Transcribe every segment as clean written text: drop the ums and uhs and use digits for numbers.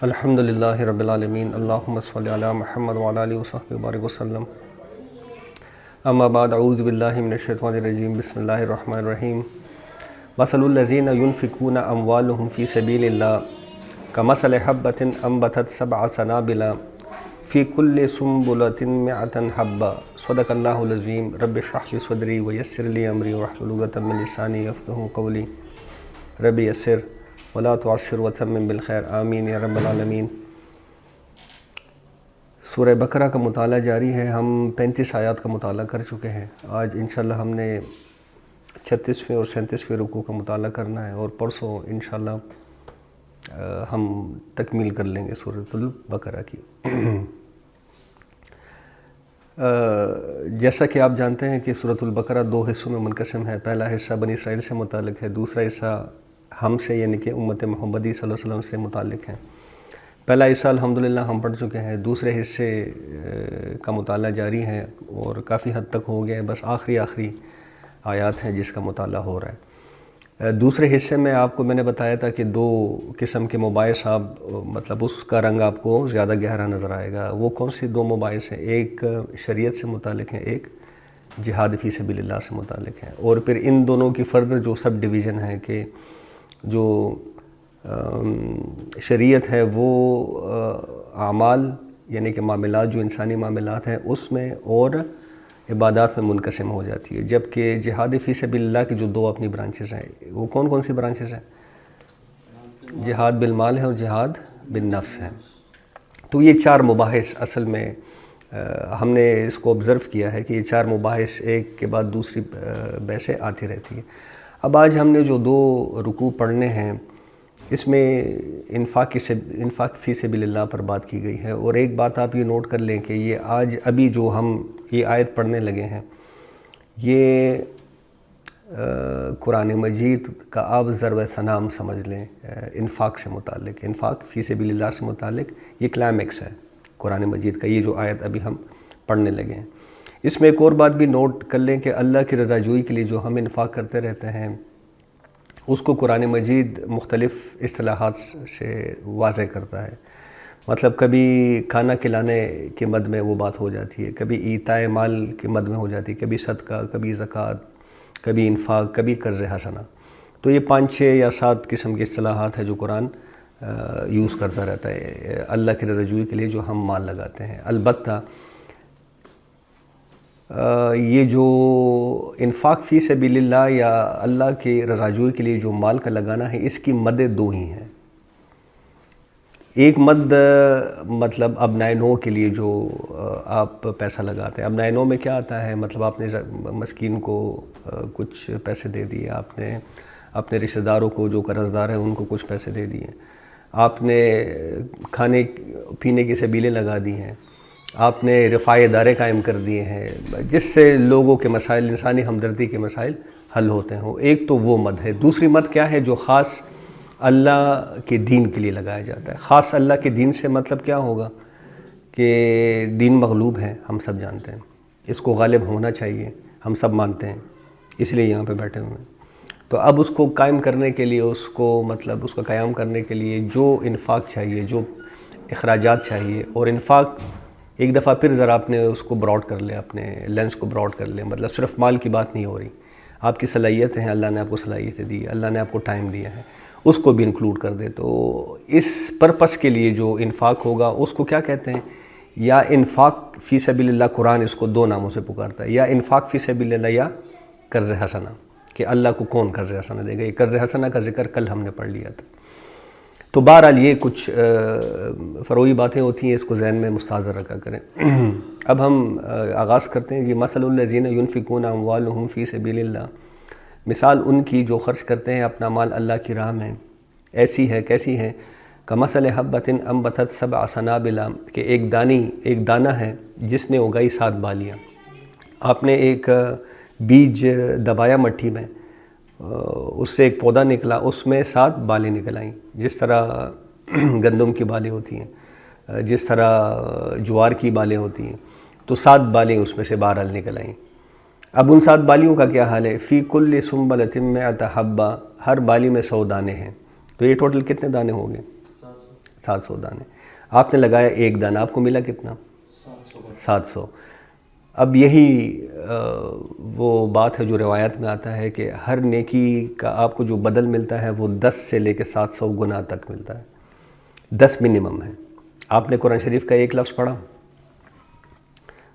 الحمدللہ رب العالمین، اللہم صلی علی محمد وعلی آلہ وصحبہ وبارک وسلم۔ اما بعد، اعوذ باللہ من الشیطان الرجیم، بسم اللہ الرحمن الرحیم۔ مثل الذین ينفقون اموالهم فی سبیل اللہ کمثل حبۃ انبتت سبع سنابل فی کل سنبلۃ مئۃ حبۃ، صدق اللہ العظیم۔ رب اشرح لی صدری ویسر لی امری واحلل عقدۃ من لسانی یفقہوا قولی، رب یسر ولا تعسر وتمم بالخیر، آمین یا رب العالمین۔ سورہ بقرہ کا مطالعہ جاری ہے۔ ہم 35 آیات کا مطالعہ کر چکے ہیں۔ آج انشاءاللہ ہم نے 36ویں اور 37ویں رکوع کا مطالعہ کرنا ہے، اور پرسوں انشاءاللہ ہم تکمیل کر لیں گے سورۃ البقرہ کی۔ جیسا کہ آپ جانتے ہیں کہ سورۃ البقرہ 2 حصوں میں منقسم ہے۔ پہلا حصہ بنی اسرائیل سے متعلق ہے، دوسرا حصہ ہم سے یعنی کہ امت محمدی صلی اللہ علیہ وسلم سے متعلق ہے۔ پہلا حصہ الحمدللہ ہم پڑھ چکے ہیں، دوسرے حصے کا مطالعہ جاری ہے اور کافی حد تک ہو گیا ہے، بس آخری آیات ہیں جس کا مطالعہ ہو رہا ہے۔ دوسرے حصے میں آپ کو میں نے بتایا تھا کہ 2 قسم کے مباحث مطلب اس کا رنگ آپ کو زیادہ گہرا نظر آئے گا۔ وہ کون سی 2 مباحث ہیں؟ ایک شریعت سے متعلق ہیں، ایک جہاد فی سبیل اللہ سے متعلق ہیں، اور پھر ان دونوں کی فردر جو سب ڈویژن ہے کہ جو شریعت ہے وہ اعمال یعنی کہ معاملات جو انسانی معاملات ہیں اس میں اور عبادات میں منقسم ہو جاتی ہے، جبکہ جہاد فی سبیل اللہ کی جو 2 اپنی برانچز ہیں، وہ کون سی برانچز ہیں؟ جہاد بالمال ہے اور جہاد بالنفس ہے۔ تو یہ 4 مباحث اصل میں ہم نے اس کو آبزرو کیا ہے کہ یہ 4 مباحث ایک کے بعد دوسری بحثیں آتی رہتی ہیں۔ اب آج ہم نے جو 2 رکوع پڑھنے ہیں اس میں انفاق فی سبیل اللہ پر بات کی گئی ہے، اور ایک بات آپ یہ نوٹ کر لیں کہ یہ آج ابھی جو ہم یہ آیت پڑھنے لگے ہیں یہ قرآن مجید کا آپ ضرب ثنام سمجھ لیں، انفاق سے متعلق، انفاق فی سبیل اللہ سے متعلق یہ کلائمیکس ہے قرآن مجید کا، یہ جو آیت ابھی ہم پڑھنے لگے ہیں۔ اس میں ایک اور بات بھی نوٹ کر لیں کہ اللہ کی رضا جوئی کے لیے جو ہم انفاق کرتے رہتے ہیں اس کو قرآن مجید مختلف اصطلاحات سے واضح کرتا ہے۔ مطلب کبھی کھانا کھلانے کے مد میں وہ بات ہو جاتی ہے، کبھی ایتاء مال کے مد میں ہو جاتی ہے، کبھی صدقہ، کبھی زکوٰۃ، کبھی انفاق، کبھی قرض حسنہ۔ تو یہ 5، 6 یا 7 قسم کی اصطلاحات ہیں جو قرآن یوز کرتا رہتا ہے اللہ کی رضا جوئی کے لیے جو ہم مال لگاتے ہیں۔ البتہ یہ جو انفاق فی سبیل اللہ یا اللہ کی رضا جوئی کے لیے جو مال کا لگانا ہے اس کی مدیں 2 ہی ہیں۔ ایک مد مطلب ابنائے نو کے لیے جو آپ پیسہ لگاتے ہیں۔ ابنائے نو میں کیا آتا ہے؟ مطلب آپ نے مسکین کو کچھ پیسے دے دیے، آپ نے اپنے رشتہ داروں کو جو قرض دار ہیں ان کو کچھ پیسے دے دیے، آپ نے کھانے پینے کی سبیلیں لگا دی ہیں، آپ نے رفاع ادارے قائم کر دیے ہیں جس سے لوگوں کے مسائل، انسانی ہمدردی کے مسائل حل ہوتے ہوں۔ ایک تو وہ مد ہے۔ دوسری مد کیا ہے؟ جو خاص اللہ کے دین کے لیے لگایا جاتا ہے۔ خاص اللہ کے دین سے مطلب کیا ہوگا کہ دین مغلوب ہے، ہم سب جانتے ہیں، اس کو غالب ہونا چاہیے، ہم سب مانتے ہیں، اس لیے یہاں پہ بیٹھے ہوئے ہیں۔ تو اب اس کو قائم کرنے کے لیے، اس کا قیام کرنے کے لیے جو انفاق چاہیے، جو اخراجات چاہیے، اور انفاق ایک دفعہ پھر ذرا آپ نے اس کو براڈ کر لیں، اپنے لینس کو براڈ کر لیں، مطلب صرف مال کی بات نہیں ہو رہی، آپ کی صلاحیتیں ہیں، اللہ نے آپ کو صلاحیتیں دی ہے، اللہ نے آپ کو ٹائم دیا ہے، اس کو بھی انکلوڈ کر دے۔ تو اس پرپس کے لیے جو انفاق ہوگا اس کو کیا کہتے ہیں؟ یا انفاق فی سبیل اللہ، قرآن اس کو 2 ناموں سے پکارتا ہے، یا انفاق فی سبیل اللہ یا قرض حسنہ، کہ اللہ کو کون قرض حسنہ دے گا۔ یہ قرض حسنہ کا ذکر کل ہم نے پڑھ لیا تھا۔ تو بہرحال یہ کچھ فروعی باتیں ہوتی ہیں، اس کو ذہن میں مستحضر رکھا کریں۔ اب ہم آغاز کرتے ہیں۔ یہ مثل الذین ینفقون اموالهم فی سبیل اللہ، مثال ان کی جو خرچ کرتے ہیں اپنا مال اللہ کی راہ میں، ایسی ہے، کیسی ہے؟ کمثل حبۃ انبتت سبع سنابل، کہ ایک دانہ ہے جس نے اگائی 7 بالیاں۔ آپ نے ایک بیج دبایا مٹی میں، اس سے ایک پودا نکلا، اس میں 7 بالیں نکل آئیں، جس طرح گندم کی بالیں ہوتی ہیں، جس طرح جوار کی بالیں ہوتی ہیں، تو 7 بالیں اس میں سے بہرحال نکل آئیں۔ اب ان 7 بالیوں کا کیا حال ہے؟ فی کل سنبلۃ مئۃ حبۃ، ہر بالی میں 100 دانے ہیں، تو یہ ٹوٹل کتنے دانے ہوں گے؟ 700 دانے. آپ نے لگایا 1 دانہ, آپ کو ملا کتنا؟ 700. اب یہی وہ بات ہے جو روایت میں آتا ہے کہ ہر نیکی کا آپ کو جو بدل ملتا ہے وہ 10 سے لے کے 700 گنا تک ملتا ہے. 10 منیمم ہے. آپ نے قرآن شریف کا ایک لفظ پڑھا,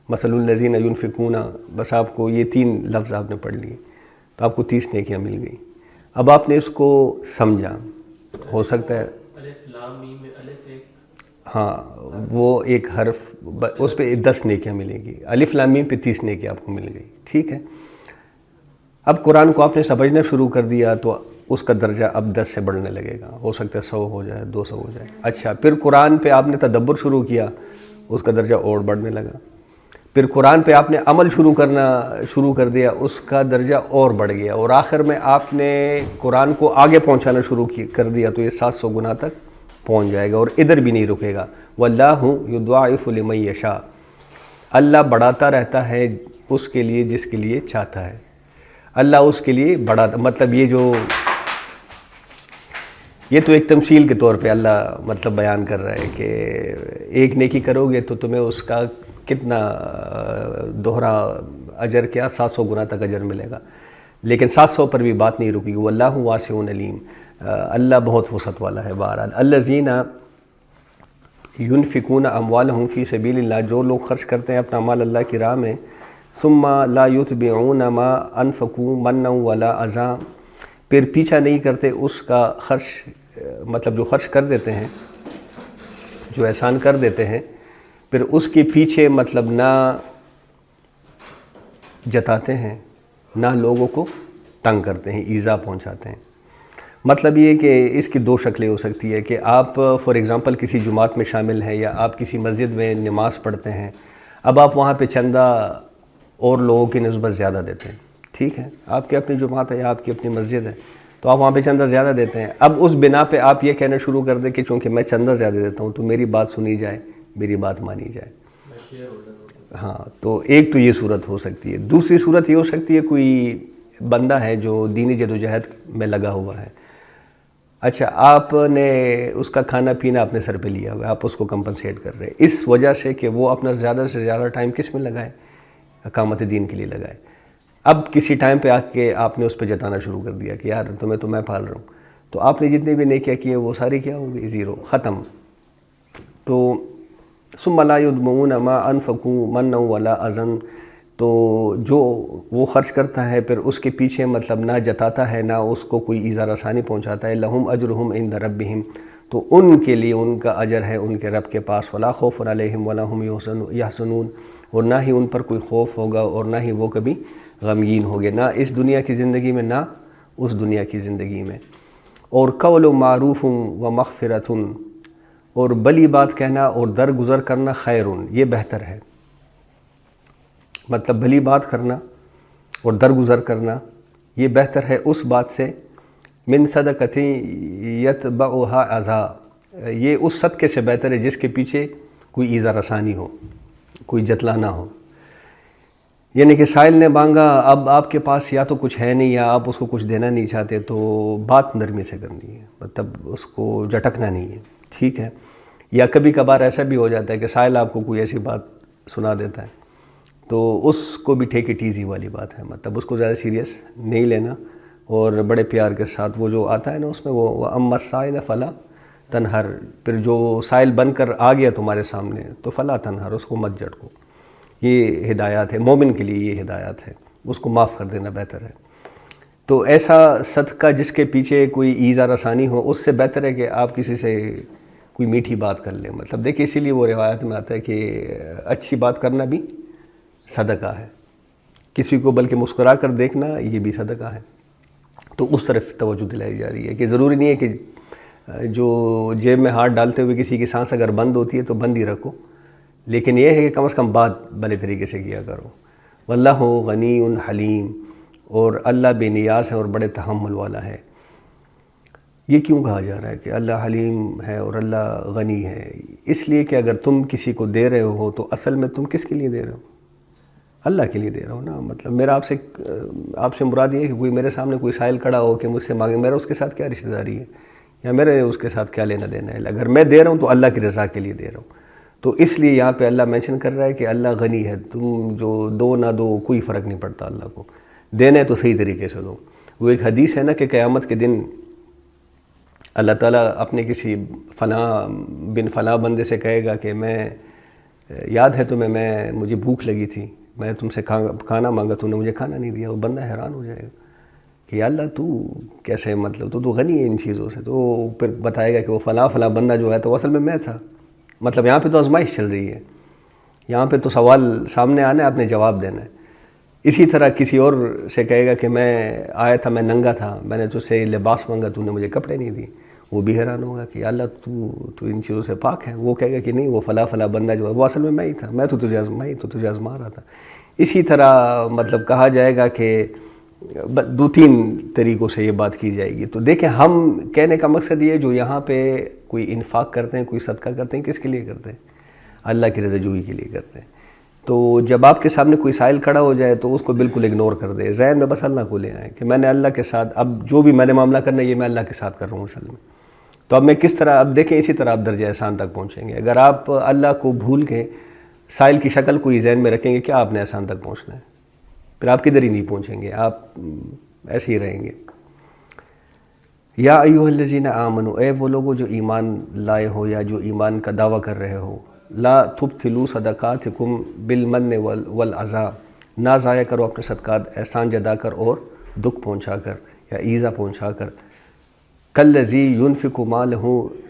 مثل الذین ینفقون, بس آپ کو یہ 3 لفظ آپ نے پڑھ لیے تو آپ کو 30 نیکیاں مل گئی. اب آپ نے اس کو سمجھا, ہو سکتا ہے ہاں وہ ایک حرف, اس پہ 10 نیکیاں ملیں گی. الف لام میم پہ 30 نیکیاں آپ کو مل گئی. ٹھیک ہے, اب قرآن کو آپ نے سمجھنا شروع کر دیا تو اس کا درجہ اب 10 سے بڑھنے لگے گا. ہو سکتا ہے 100 ہو جائے, 200 ہو جائے. اچھا, پھر قرآن پہ آپ نے تدبر شروع کیا, اس کا درجہ اور بڑھنے لگا. پھر قرآن پہ آپ نے عمل شروع کر دیا, اس کا درجہ اور بڑھ گیا. اور آخر میں آپ نے قرآن کو آگے پہنچانا شروع کر دیا تو یہ 700 گنا تک پہنچ جائے گا اور ادھر بھی نہیں رکے گا. واللہ یضاعف لمن یشاء, اللہ بڑھاتا رہتا ہے اس کے لیے جس کے لیے چاہتا ہے. اللہ اس کے لیے بڑھاتا, مطلب یہ تو ایک تمثیل کے طور پہ اللہ مطلب بیان کر رہا ہے کہ ایک نیکی کرو گے تو تمہیں اس کا کتنا دوہرا اجر, کیا 700 گنا تک اجر ملے گا. لیکن 700 پر بھی بات نہیں رکی گی. واللہ واسع علیم, اللہ بہت وسعت والا ہے. بہرحال الذین ینفقون اموالہم فی سبیل اللہ, جو لوگ خرچ کرتے ہیں اپنا مال اللہ کی راہ میں, ثم لا یتبعون ما انفقوا منا ولا اذى, پھر پیچھا نہیں کرتے اس کا خرچ, مطلب جو خرچ کر دیتے ہیں, جو احسان کر دیتے ہیں, پھر اس کے پیچھے مطلب نہ جتاتے ہیں نہ لوگوں کو تنگ کرتے ہیں, ایذا پہنچاتے ہیں. مطلب یہ کہ اس کی 2 شکلیں ہو سکتی ہے کہ آپ فار ایگزامپل کسی جماعت میں شامل ہیں یا آپ کسی مسجد میں نماز پڑھتے ہیں, اب آپ وہاں پہ چندہ اور لوگوں کی نسبت زیادہ دیتے ہیں. ٹھیک ہے, آپ کی اپنی جماعت ہے یا آپ کی اپنی مسجد ہے تو آپ وہاں پہ چندہ زیادہ دیتے ہیں. اب اس بنا پہ آپ یہ کہنا شروع کر دیں کہ چونکہ میں چندہ زیادہ دیتا ہوں تو میری بات سنی جائے, میری بات مانی جائے. ہاں, تو ایک تو یہ صورت ہو سکتی ہے. دوسری صورت یہ ہو سکتی ہے کوئی بندہ ہے جو دینی جدوجہد میں لگا ہوا ہے. اچھا, آپ نے اس کا کھانا پینا اپنے سر پہ لیا ہوا ہے, آپ اس کو کمپنسیٹ کر رہے ہیں اس وجہ سے کہ وہ اپنا زیادہ سے زیادہ ٹائم کس میں لگائے, اقامت دین کے لیے لگائے. اب کسی ٹائم پہ آ کے آپ نے اس پہ جتانا شروع کر دیا کہ یار تمہیں تو میں پال رہا ہوں, تو آپ نے جتنے بھی نیکیاں کی ہیں وہ ساری کیا ہو گئی, 0, ختم. تو ثم لا یتبعون ما انفقوا منا ولا اذى, تو جو وہ خرچ کرتا ہے پھر اس کے پیچھے مطلب نہ جتاتا ہے نہ اس کو کوئی ایذا رسانی پہنچاتا ہے. لہم اجرہم عند ربہم, تو ان کے لیے ان کا اجر ہے ان کے رب کے پاس. ولا خوف علیہم ولا هم یحزنون, اور نہ ہی ان پر کوئی خوف ہوگا اور نہ ہی وہ کبھی غمگین ہوگے, نہ اس دنیا کی زندگی میں نہ اس دنیا کی زندگی میں. اور قول معروف و مغفرۃ, اور بلی بات کہنا اور درگزر کرنا, خیرون, یہ بہتر ہے. مطلب بھلی بات کرنا اور درگزر کرنا یہ بہتر ہے اس بات سے, من صدقۃ یتبعها اذى, یہ اس صدقے سے بہتر ہے جس کے پیچھے کوئی ایذا رسانی ہو, کوئی جتلانا ہو. یعنی کہ سائل نے مانگا, اب آپ کے پاس یا تو کچھ ہے نہیں یا آپ اس کو کچھ دینا نہیں چاہتے, تو بات نرمی سے کرنی ہے, مطلب اس کو جھٹکنا نہیں ہے. ٹھیک ہے, یا کبھی کبھار ایسا بھی ہو جاتا ہے کہ سائل آپ کو کوئی ایسی بات سنا دیتا ہے تو اس کو بھی ٹیک اٹ ایزی والی بات ہے, مطلب اس کو زیادہ سیریس نہیں لینا اور بڑے پیار کے ساتھ. وہ جو آتا ہے نا اس میں وہ اما السائل فلا تنہر, پھر جو سائل بن کر آ گیا تمہارے سامنے تو فلا تنہر, اس کو مت جھٹکو. یہ ہدایات ہے مومن کے لیے, یہ ہدایات ہے, اس کو معاف کر دینا بہتر ہے. تو ایسا صدقہ جس کے پیچھے کوئی ایذا رسانی ہو, اس سے بہتر ہے کہ آپ کسی سے کوئی میٹھی بات کر لیں. مطلب دیکھیں اسی لیے وہ روایت میں آتا ہے کہ اچھی بات کرنا بھی صدقہ ہے, کسی کو بلکہ مسکرا کر دیکھنا یہ بھی صدقہ ہے. تو اس طرف توجہ دلائی جا رہی ہے کہ ضروری نہیں ہے کہ جو جیب میں ہاتھ ڈالتے ہوئے کسی کی سانس اگر بند ہوتی ہے تو بند ہی رکھو, لیکن یہ ہے کہ کم از کم بات بھلے طریقے سے کیا کرو. واللہ غنی حلیم, اور اللہ بے نیاز ہے اور بڑے تحمل والا ہے. یہ کیوں کہا جا رہا ہے کہ اللہ حلیم ہے اور اللہ غنی ہے؟ اس لیے کہ اگر تم کسی کو دے رہے ہو تو اصل میں تم کس کے لیے دے رہے ہو؟ اللہ کے لیے دے رہا ہوں نا. مطلب میرا آپ سے مراد یہ ہے کہ کوئی میرے سامنے کوئی سائل کھڑا ہو کہ مجھ سے مانگے, میرا اس کے ساتھ کیا رشتہ داری ہے؟ یا میرے اس کے ساتھ کیا لینا دینا ہے؟ اگر میں دے رہا ہوں تو اللہ کی رضا کے لیے دے رہا ہوں. تو اس لیے یہاں پہ اللہ مینشن کر رہا ہے کہ اللہ غنی ہے، تم جو دو نہ دو کوئی فرق نہیں پڑتا اللہ کو، دینا ہے تو صحیح طریقے سے دو. وہ ایک حدیث ہے نا کہ قیامت کے دن اللہ تعالیٰ اپنے کسی فلاں بن فلاں بندے سے کہے گا کہ میں یاد ہے تمہیں مجھے بھوک لگی تھی، میں تم سے کھانا مانگا، تو نے مجھے کھانا نہیں دیا. وہ بندہ حیران ہو جائے گا کہ یا اللہ تو کیسے، مطلب تو غنی ہے ان چیزوں سے. تو پھر بتائے گا کہ وہ فلاں بندہ جو ہے تو اصل میں تھا. مطلب یہاں پہ تو آزمائش چل رہی ہے، یہاں پہ تو سوال سامنے آنا ہے، آپ نے جواب دینا ہے. اسی طرح کسی اور سے کہے گا کہ میں آیا تھا، میں ننگا تھا، میں نے تجھ سے لباس مانگا، تو نے مجھے کپڑے نہیں دیے. وہ بھی حیران ہوگا کہ اللہ تو ان چیزوں سے پاک ہے. وہ کہے گا کہ نہیں، وہ فلاں بندہ جو ہے وہ اصل میں ہی تھا، میں تو تجھے آزما رہا تھا. اسی طرح مطلب کہا جائے گا کہ دو تین طریقوں سے یہ بات کی جائے گی. تو دیکھیں، ہم کہنے کا مقصد یہ جو یہاں پہ کوئی انفاق کرتے ہیں، کوئی صدقہ کرتے ہیں، کس کے لیے کرتے ہیں؟ اللہ کی رضا جوئی کے لیے کرتے ہیں. تو جب آپ کے سامنے کوئی سائل کھڑا ہو جائے تو اس کو بالکل اگنور کر دے، ذہن میں بس اللہ کو لے آئیں کہ میں نے اللہ کے ساتھ، اب جو بھی میں نے معاملہ کرنا ہے یہ میں اللہ کے ساتھ کر رہا ہوں اصل میں. تو اب میں کس طرح، اب دیکھیں اسی طرح آپ درجہ احسان تک پہنچیں گے. اگر آپ اللہ کو بھول کے سائل کی شکل کو ہی ذہن میں رکھیں گے، کیا آپ نے احسان تک پہنچنا ہے؟ پھر آپ کدھر ہی نہیں پہنچیں گے، آپ ایسے ہی رہیں گے. یا ایھا الذین آمنوا، اے وہ لوگوں جو ایمان لائے ہو یا جو ایمان کا دعویٰ کر رہے ہو، لا تبطلوا صدقاتکم بالمن والاذی، نہ ضائع کرو اپنے صدقات احسان جتا کر اور دکھ پہنچا کر یا ایذا پہنچا کر. کالذی ینفق مالہ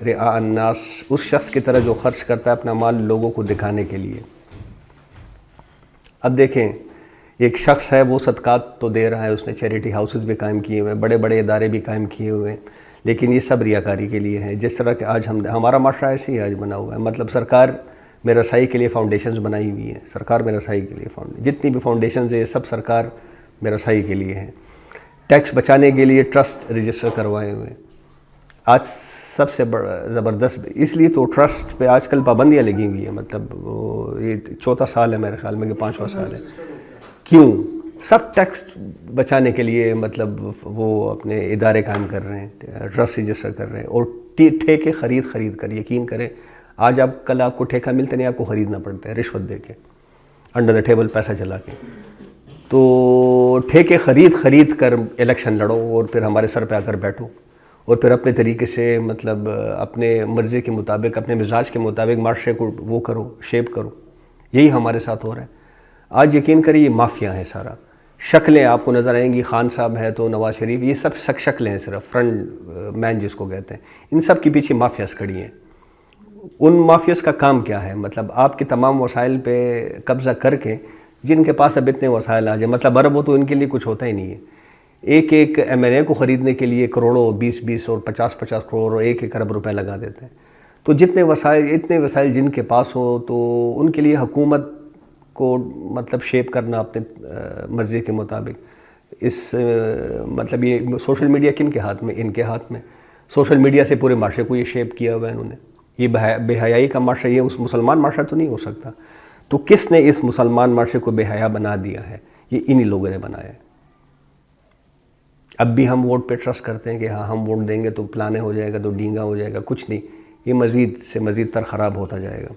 رئاء الناس، اس شخص کی طرح جو خرچ کرتا ہے اپنا مال لوگوں کو دکھانے کے لیے. اب دیکھیں، ایک شخص ہے وہ صدقات تو دے رہا ہے، اس نے چیریٹی ہاؤسز بھی قائم کیے ہوئے ہیں، بڑے بڑے ادارے بھی قائم کیے ہوئے ہیں، لیکن یہ سب ریاکاری کے لیے ہیں. جس طرح کہ آج ہمارا معاشرہ ایسے ہی آج بنا ہوا ہے. مطلب سرکار میں رسائی کے لیے فاؤنڈیشنز بنائی ہوئی ہیں، سرکار میں رسائی کے لیے جتنی بھی فاؤنڈیشنز ہیں یہ سب سرکار میں رسائی کے لیے ہیں. ٹیکس بچانے کے لیے ٹرسٹ رجسٹر کروائے ہوئے ہیں. آج سب سے بڑا زبردست، اس لیے تو ٹرسٹ پہ آج کل پابندیاں لگی ہوئی ہیں. مطلب یہ چوتھا سال ہے میرے خیال میں کہ 5واں سال ہے. کیوں؟ سب ٹیکس بچانے کے لیے مطلب وہ اپنے ادارے قائم کر رہے ہیں، ٹرسٹ رجسٹر کر رہے ہیں. اور ٹھیکے خرید کر، یقین کریں آج کل آپ کو ٹھیکہ ملتا نہیں، آپ کو خریدنا پڑتا ہے رشوت دے کے، انڈر دا ٹیبل پیسہ چلا کے. تو ٹھیکے خرید کر الیکشن لڑو اور پھر ہمارے سر پہ آ کر بیٹھو اور پھر اپنے طریقے سے مطلب اپنے مرضی کے مطابق، اپنے مزاج کے مطابق معاشرے کو وہ کرو، شیپ کرو. یہی ہمارے ساتھ ہو رہا ہے آج. یقین کریے یہ مافیا ہے سارا. شکلیں آپ کو نظر آئیں گی، خان صاحب ہے تو نواز شریف، یہ سب شکلیں ہیں، صرف فرنٹ مین جس کو کہتے ہیں. ان سب کے پیچھے مافیاز کھڑی ہیں. ان مافیاز کا کام کیا ہے؟ مطلب آپ کے تمام وسائل پہ قبضہ کر کے، جن کے پاس اب اتنے وسائل آ جائیں، مطلب ارب ہو تو ان کے لیے کچھ ہوتا ہی نہیں ہے. ایک ایم این اے کو خریدنے کے لیے کروڑوں، 20 اور 50 کروڑ اور 1 ارب روپے لگا دیتے ہیں. تو اتنے وسائل جن کے پاس ہو تو ان کے لیے حکومت کو مطلب شیپ کرنا اپنے مرضی کے مطابق. مطلب یہ سوشل میڈیا کن کے ہاتھ میں؟ ان کے ہاتھ میں. سوشل میڈیا سے پورے معاشرے کو یہ شیپ کیا ہوا ہے انہوں نے. یہ بے حیائی کا معاشرہ، یہ اس مسلمان معاشرہ تو نہیں ہو سکتا. تو کس نے اس مسلمان معاشرے کو بے حیا بنا دیا ہے؟ یہ انہی لوگوں نے بنایا ہے. اب بھی ہم ووٹ پہ ٹرسٹ کرتے ہیں کہ ہاں ہم ووٹ دیں گے تو پلانے ہو جائے گا، تو ڈینگا ہو جائے گا. کچھ نہیں، یہ مزید سے مزید تر خراب ہوتا جائے گا.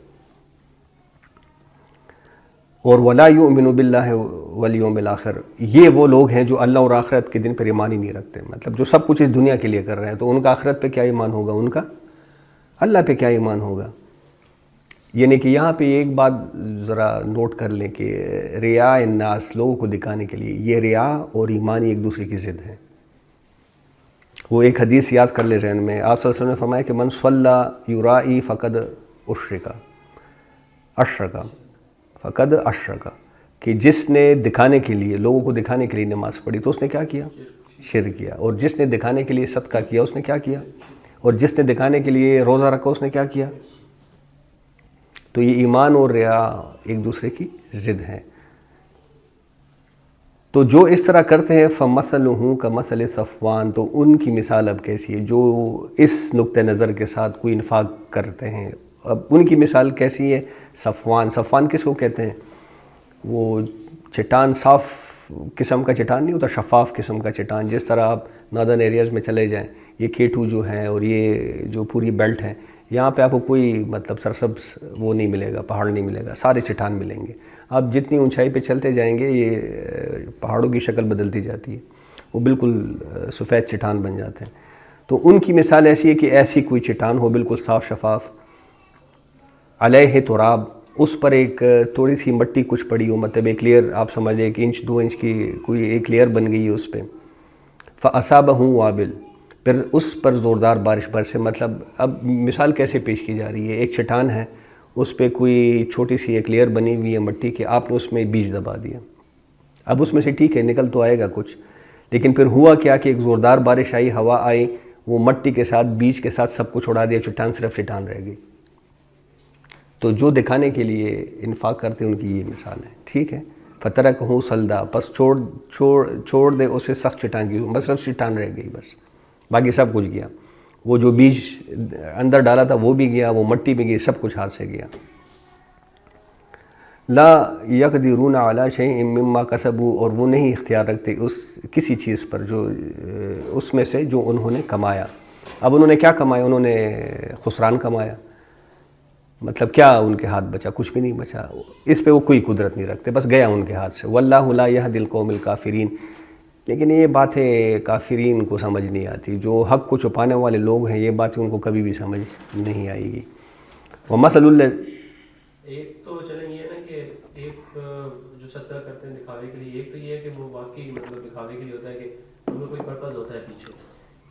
اور وَلَا يُؤْمِنُ بِاللَّهِ وَالْيَوْمِ الْآخِرِ، یہ وہ لوگ ہیں جو اللہ اور آخرت کے دن پر ایمان ہی نہیں رکھتے. مطلب جو سب کچھ اس دنیا کے لیے کر رہے ہیں، تو ان کا آخرت پہ کیا ایمان ہوگا؟ ان کا اللہ پہ کیا ایمان ہوگا؟ یعنی کہ یہاں پہ ایک بات ذرا نوٹ کر لیں کہ ریا الناس، لوگوں کو دکھانے کے لیے، یہ ریا اور ایمان ایک دوسرے کی ضد ہے. وہ ایک حدیث یاد کر لے ذہن میں. آپ صلی اللہ علیہ وسلم نے فرمایا کہ من صلی یرائی فقد اشرک، کہ جس نے دکھانے کے لیے، لوگوں کو دکھانے کے لیے نماز پڑھی تو اس نے کیا کیا؟ شرک کیا. اور جس نے دکھانے کے لیے صدقہ کیا اس نے کیا کیا؟ اور جس نے دکھانے کے لیے روزہ رکھا اس نے کیا کیا؟ تو یہ ایمان اور ریا ایک دوسرے کی ضد ہیں. تو جو اس طرح کرتے ہیں فَمَثَلُهُ كَمَثَلِ صَفْوَانَ، تو ان کی مثال اب کیسی ہے جو اس نقطہ نظر کے ساتھ کوئی انفاق کرتے ہیں. اب ان کی مثال کیسی ہے؟ صفوان کس کو کہتے ہیں؟ وہ چٹان، صاف قسم کا چٹان نہیں ہوتا، شفاف قسم کا چٹان. جس طرح آپ ناردرن ایریاز میں چلے جائیں، یہ K2 جو ہیں اور یہ جو پوری بیلٹ ہے، یہاں پہ آپ کو کوئی مطلب سرسبز وہ نہیں ملے گا، پہاڑ نہیں ملے گا، سارے چٹان ملیں گے. آپ جتنی اونچائی پہ چلتے جائیں گے یہ پہاڑوں کی شکل بدلتی جاتی ہے، وہ بالکل سفید چٹان بن جاتے ہیں. تو ان کی مثال ایسی ہے کہ ایسی کوئی چٹان ہو بالکل صاف شفاف، علیہ تراب، اس پر ایک تھوڑی سی مٹی کچھ پڑی ہو، مطلب ایک لیئر آپ سمجھ لیں 1 انچ 2 انچ کی کوئی ایک لیئر بن گئی ہے اس پہ. فَأَصَابَهُ وَابِلٌ، پھر اس پر زوردار بارش برسے. مطلب اب مثال کیسے پیش کی جا رہی ہے؟ ایک چٹان ہے، اس پہ کوئی چھوٹی سی ایک لیئر بنی ہوئی ہے مٹی کی، آپ نے اس میں بیج دبا دیا. اب اس میں سے ٹھیک ہے نکل تو آئے گا کچھ، لیکن پھر ہوا کیا کہ ایک زوردار بارش آئی، ہوا آئی، وہ مٹی کے ساتھ بیج کے ساتھ سب کچھ اڑا دیا، چٹان صرف چٹان رہ گئی. تو جو دکھانے کے لیے انفاق کرتے ہیں ان کی یہ مثال ہے. ٹھیک ہے، فَتَرَكَهُ صَلْدًا، بس چھوڑ دے اسے سخت چٹان کی، بس صرف چٹان رہ گئی، بس باقی سب کچھ گیا. وہ جو بیج اندر ڈالا تھا وہ بھی گیا، وہ مٹی بھی گئی، سب کچھ ہاتھ سے گیا. لا يقدرون على شيء مما كسبوا، اور وہ نہیں اختیار رکھتے اس کسی چیز پر جو اس میں سے جو انہوں نے کمایا. اب انہوں نے کیا کمایا؟ انہوں نے خسران کمایا. مطلب کیا ان کے ہاتھ بچا؟ کچھ بھی نہیں بچا. اس پہ وہ کوئی قدرت نہیں رکھتے، بس گیا ان کے ہاتھ سے. واللہ لا يهدي القوم الكافرین. لیکن یہ باتیں کافرین کو سمجھ نہیں آتی، جو حق کو چھپانے والے لوگ ہیں، یہ باتیں ان کو کبھی بھی سمجھ نہیں آئے گی. ومثل ایک تو چلیں یہ نا کہ ایک جو صدقہ کرتے ہیں دکھاوے کے لیے، ایک تو یہ ہے کہ وہ واقعی مطلب دکھاوے کے لیے ہوتا ہے کہ ان میں کوئی پرپز ہوتا ہے پیچھے.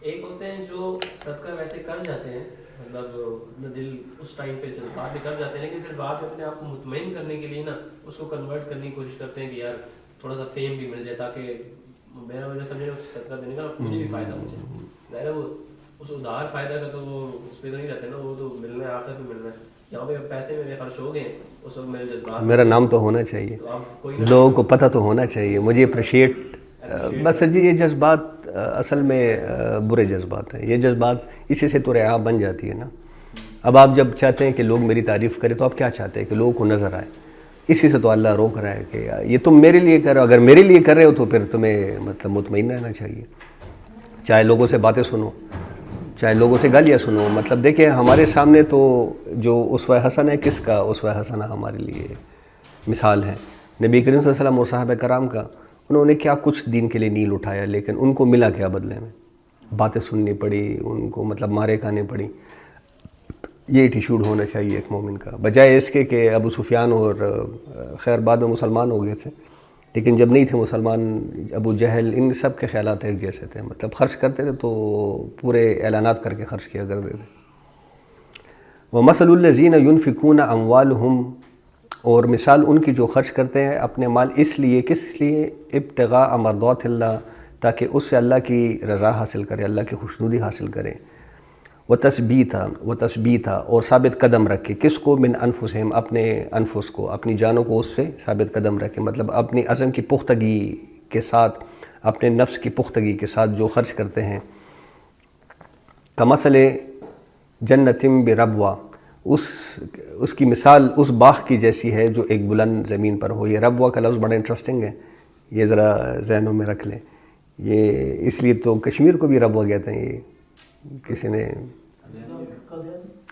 ایک ہوتے ہیں جو صدقہ ویسے کر جاتے ہیں، مطلب دل اس ٹائم پہ جذبات میں کر جاتے ہیں، لیکن پھر بعد میں اپنے آپ کو مطمئن کرنے کے لیے نا اس کو کنورٹ کرنے کی کوشش کرتے ہیں کہ یار تھوڑا سا فیم بھی مل جائے، تاکہ میرا وجہ سمجھے صدقہ دینے کا مجھے بھی فائدہ مجھے ظاہر ہے. وہ اس ادھار فائدہ کا تو وہ اس پہ تو نہیں رہتے نا، وہ تو ملنا ہے، آخر میں ملنا ہے. یہاں پہ پیسے میرے خرچ ہو گئے، اس وقت میرے جذبات، میرا نام تو ہونا چاہیے، لوگوں کو پتہ تو ہونا چاہیے، مجھے اپریشیٹ. بس جی یہ جذبات اصل میں برے جذبات ہیں. یہ جذبات اسی سے تو رعا بن جاتی ہے نا. اب آپ جب چاہتے ہیں کہ لوگ میری تعریف کریں تو آپ کیا چاہتے ہیں؟ کہ لوگوں کو نظر آئے. اسی سے تو اللہ روک رہا ہے کہ یہ تم میرے لیے کر رہے ہو. اگر میرے لیے کر رہے ہو تو پھر تمہیں مطلب مطمئن رہنا چاہیے، چاہے لوگوں سے باتیں سنو، چاہے لوگوں سے گالیاں سنو. مطلب دیکھیں ہمارے سامنے تو جو اسوہ حسن ہے، کس کا اسوہ حسنہ ہمارے لیے مثال ہے؟ نبی کریم صلی اللہ علیہ وسلم اور صحابہ کرام کا. انہوں نے کیا کچھ دین کے لیے نیل اٹھایا، لیکن ان کو ملا کیا بدلے میں؟ باتیں سننی پڑی ان کو، مطلب مارے کھانے پڑی. یہ ایٹیٹیوڈ ہونا چاہیے ایک مومن کا، بجائے اس کے کہ ابو سفیان اور خیر بعد میں مسلمان ہو گئے تھے، لیکن جب نہیں تھے مسلمان ابو جہل، ان سب کے خیالات ایک جیسے تھے. مطلب خرچ کرتے تھے تو پورے اعلانات کر کے خرچ کیا کرتے تھے. وَمَثَلُ الَّذِينَ يُنْفِقُونَ أَمْوَالَهُمْ، اور مثال ان کی جو خرچ کرتے ہیں اپنے مال، اس لیے کس لیے؟ ابتغاء مرضات اللہ، تاکہ اس سے اللہ کی رضا حاصل کرے، اللہ کی خوشنودی حاصل کرے. وتثبیتا، اور ثابت قدم رکھے. کس کو؟ من انفسہم، اپنے انفس کو، اپنی جانوں کو اس سے ثابت قدم رکھے. مطلب اپنی عزم کی پختگی کے ساتھ، اپنے نفس کی پختگی کے ساتھ جو خرچ کرتے ہیں. کمثل جنت بربوہ، اس کی مثال اس باغ کی جیسی ہے جو ایک بلند زمین پر ہو. یہ ربوہ کا لفظ بڑا انٹرسٹنگ ہے، یہ ذرا ذہنوں میں رکھ لیں. یہ اس لیے تو کشمیر کو بھی ربوہ کہتے ہیں. یہ کسی نے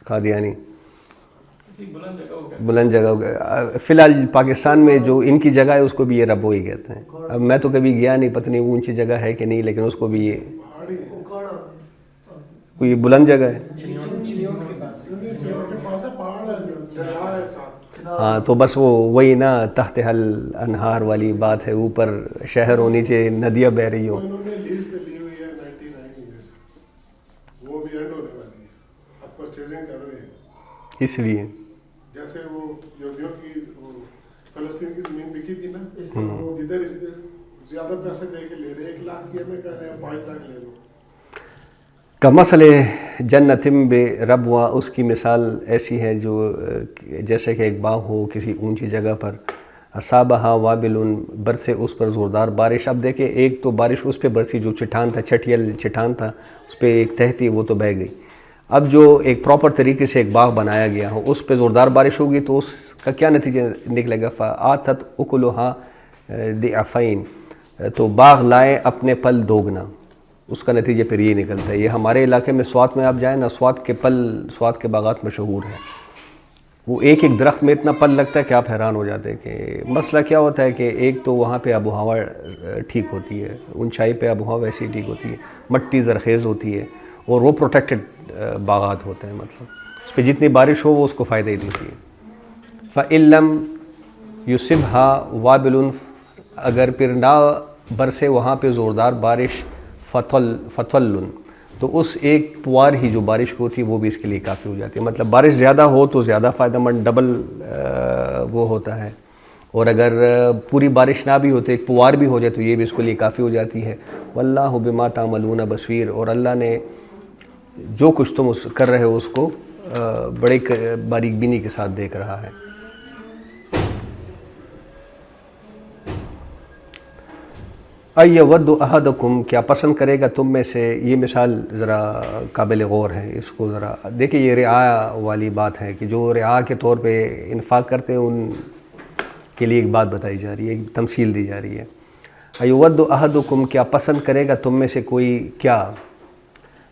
قادیانی بلند جگہ ہو گیا. فی الحال پاکستان میں جو ان کی جگہ ہے اس کو بھی یہ ربوہ ہی کہتے ہیں. اب میں تو کبھی گیا نہیں، پتہ نہیں وہ اونچی جگہ ہے کہ نہیں، لیکن اس کو بھی یہ کوئی بلند جگہ ہے. ہاں تو بس وہی نا تحت حل انہار والی بات ہے، اوپر شہر ہو، نیچے ندیاں بہہ رہی ہوں. اس لیے جیسے وہ یہودیوں کی فلسطین کی زمین بکی تھی نا، وہ ادھر زیادہ پیسے دے کے لے رہے، 1 لاکھ کی ہمیں کہہ رہے ہیں 5 لاکھ لے لو. کمثل جنت بربوہ، اس کی مثال ایسی ہے جو جیسے کہ ایک باغ ہو کسی اونچی جگہ پر. اصابہا وابل، برسے اس پر زوردار بارش. اب دیکھیں ایک تو بارش اس پہ برسی جو چٹان تھا، چٹیل چٹان تھا، اس پہ ایک تہ تھی وہ تو بہہ گئی. اب جو ایک پراپر طریقے سے ایک باغ بنایا گیا ہو، اس پہ زوردار بارش ہوگی تو اس کا کیا نتیجہ نکلے گا؟ فآتت اکلھا ضعفین، تو باغ لائیں اپنے پل دوگنا، اس کا نتیجہ پھر یہ نکلتا ہے. یہ ہمارے علاقے میں سوات میں آپ جائیں نا، سوات کے پل، سوات کے باغات مشہور ہیں. وہ ایک ایک درخت میں اتنا پل لگتا ہے کہ آپ حیران ہو جاتے ہیں کہ مسئلہ کیا ہوتا ہے کہ ایک تو وہاں پہ آب و ہوا ٹھیک ہوتی ہے، اونچائی پہ آب و ہوا ویسی ٹھیک ہوتی ہے، مٹی زرخیز ہوتی ہے، اور وہ پروٹیکٹڈ باغات ہوتے ہیں. مطلب اس پہ جتنی بارش ہو وہ اس کو فائدہ ہی دیتی ہے. فَإِن لَمْ يُصِبْهَا وَابِلٌ، اگر پھر نہ برسے وہاں پہ زوردار بارش، فَطَلٌ، تو اس ایک پوار ہی جو بارش کو ہوتی ہے وہ بھی اس کے لیے کافی ہو جاتی ہے. مطلب بارش زیادہ ہو تو زیادہ فائدہ مند، ڈبل وہ ہوتا ہے، اور اگر پوری بارش نہ بھی ہو تو ایک پوار بھی ہو جائے تو یہ بھی اس کے لیے کافی ہو جاتی ہے. واللہ بما تعملون بصیر، اور اللہ نے جو کچھ تم کر رہے ہو اس کو بڑے باریک بینی کے ساتھ دیکھ رہا ہے. اَیَوَدُّ أَحَدُکُم، کیا پسند کرے گا تم میں سے، یہ مثال ذرا قابل غور ہے، اس کو ذرا دیکھیں. یہ رعا والی بات ہے کہ جو رعا کے طور پہ انفاق کرتے ہیں ان کے لیے ایک بات بتائی جا رہی ہے، ایک تمثیل دی جا رہی ہے. اَیَوَدُّ أَحَدُکُم، کیا پسند کرے گا تم میں سے کوئی، کیا،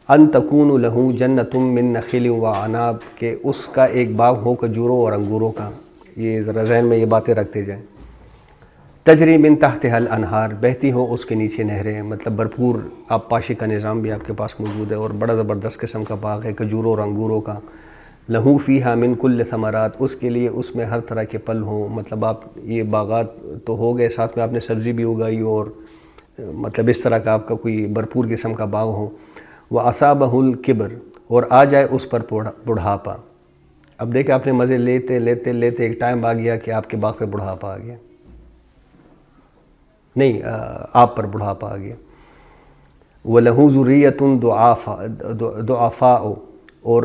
ان تکون لہ جنۃ من نخیل وعناب، کہ اس کا ایک باغ ہو کھجوروں اور انگوروں کا. یہ ذرا ذہن میں یہ باتیں رکھتے جائیں. تجری من تحتها الانہار، بہتی ہو اس کے نیچے نہریں. مطلب بھرپور آبپاشی کا نظام بھی آپ کے پاس موجود ہے، اور بڑا زبردست قسم کا باغ ہے کھجوروں اور انگوروں کا. لہو فیہا من کل ثمرات، اس کے لیے اس میں ہر طرح کے پل ہوں. مطلب آپ یہ باغات تو ہو گئے، ساتھ میں آپ نے سبزی بھی اگائی، اور مطلب اس طرح کا آپ کا کوئی بھرپور قسم کا باغ ہو. وَأَصَابَهُ الْكِبْرُ، اور آ جائے اس پر بڑھاپا. اب دیکھیں آپ نے مزے لیتے لیتے لیتے ایک ٹائم آ گیا کہ آپ کے باغ پہ بڑھاپا آ گیا، نہیں آپ پر بڑھاپا آ گیا. وَلَهُ ذُرِّيَّةٌ ضُعَفَاءُ، اور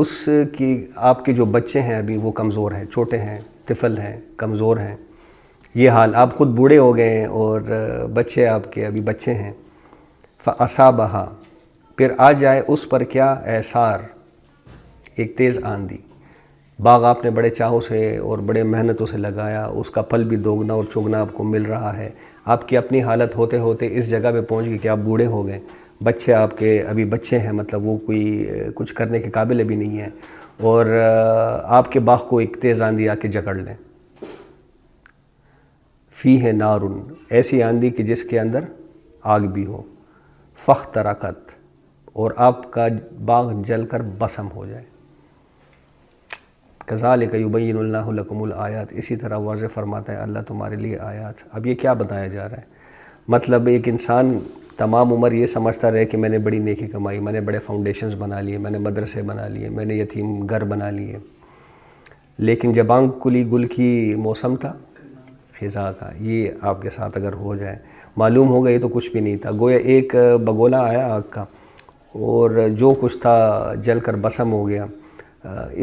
اس کی آپ کے جو بچے ہیں ابھی وہ کمزور ہیں، چھوٹے ہیں، طفل ہیں، کمزور ہیں. یہ حال، آپ خود بوڑھے ہو گئے ہیں اور بچے آپ کے ابھی بچے ہیں. فَأَصَابَهَا، پھر آ جائے اس پر کیا، اعصار، ایک تیز آندھی. باغ آپ نے بڑے چاہوں سے اور بڑے محنتوں سے لگایا، اس کا پھل بھی دوگنا اور چوگنا آپ کو مل رہا ہے. آپ کی اپنی حالت ہوتے ہوتے اس جگہ پہ پہنچ گئی کہ آپ بوڑھے ہو گئے، بچے آپ کے ابھی بچے ہیں، مطلب وہ کوئی کچھ کرنے کے قابل بھی نہیں ہیں، اور آپ کے باغ کو ایک تیز آندھی آ کے جکڑ لیں. فیہ نار، ایسی آندھی کہ جس کے اندر آگ بھی ہو. فاحترقت، اور آپ کا باغ جل کر بسم ہو جائے. کذالک یبین اللہ لکم الآیات، اسی طرح واضح فرماتا ہے اللہ تمہارے لیے آیات. اب یہ کیا بتایا جا رہا ہے؟ مطلب ایک انسان تمام عمر یہ سمجھتا رہے کہ میں نے بڑی نیکی کمائی، میں نے بڑے فاؤنڈیشنز بنا لیے، میں نے مدرسے بنا لیے، میں نے یتیم گھر بنا لیے، لیکن جب آنکھ کھلی گل کی موسم تھا خزاں کا. یہ آپ کے ساتھ اگر ہو جائے، معلوم ہو گئی تو کچھ بھی نہیں تھا. گویا ایک بگولا آیا آگ کا اور جو کچھ تھا جل کر بسم ہو گیا،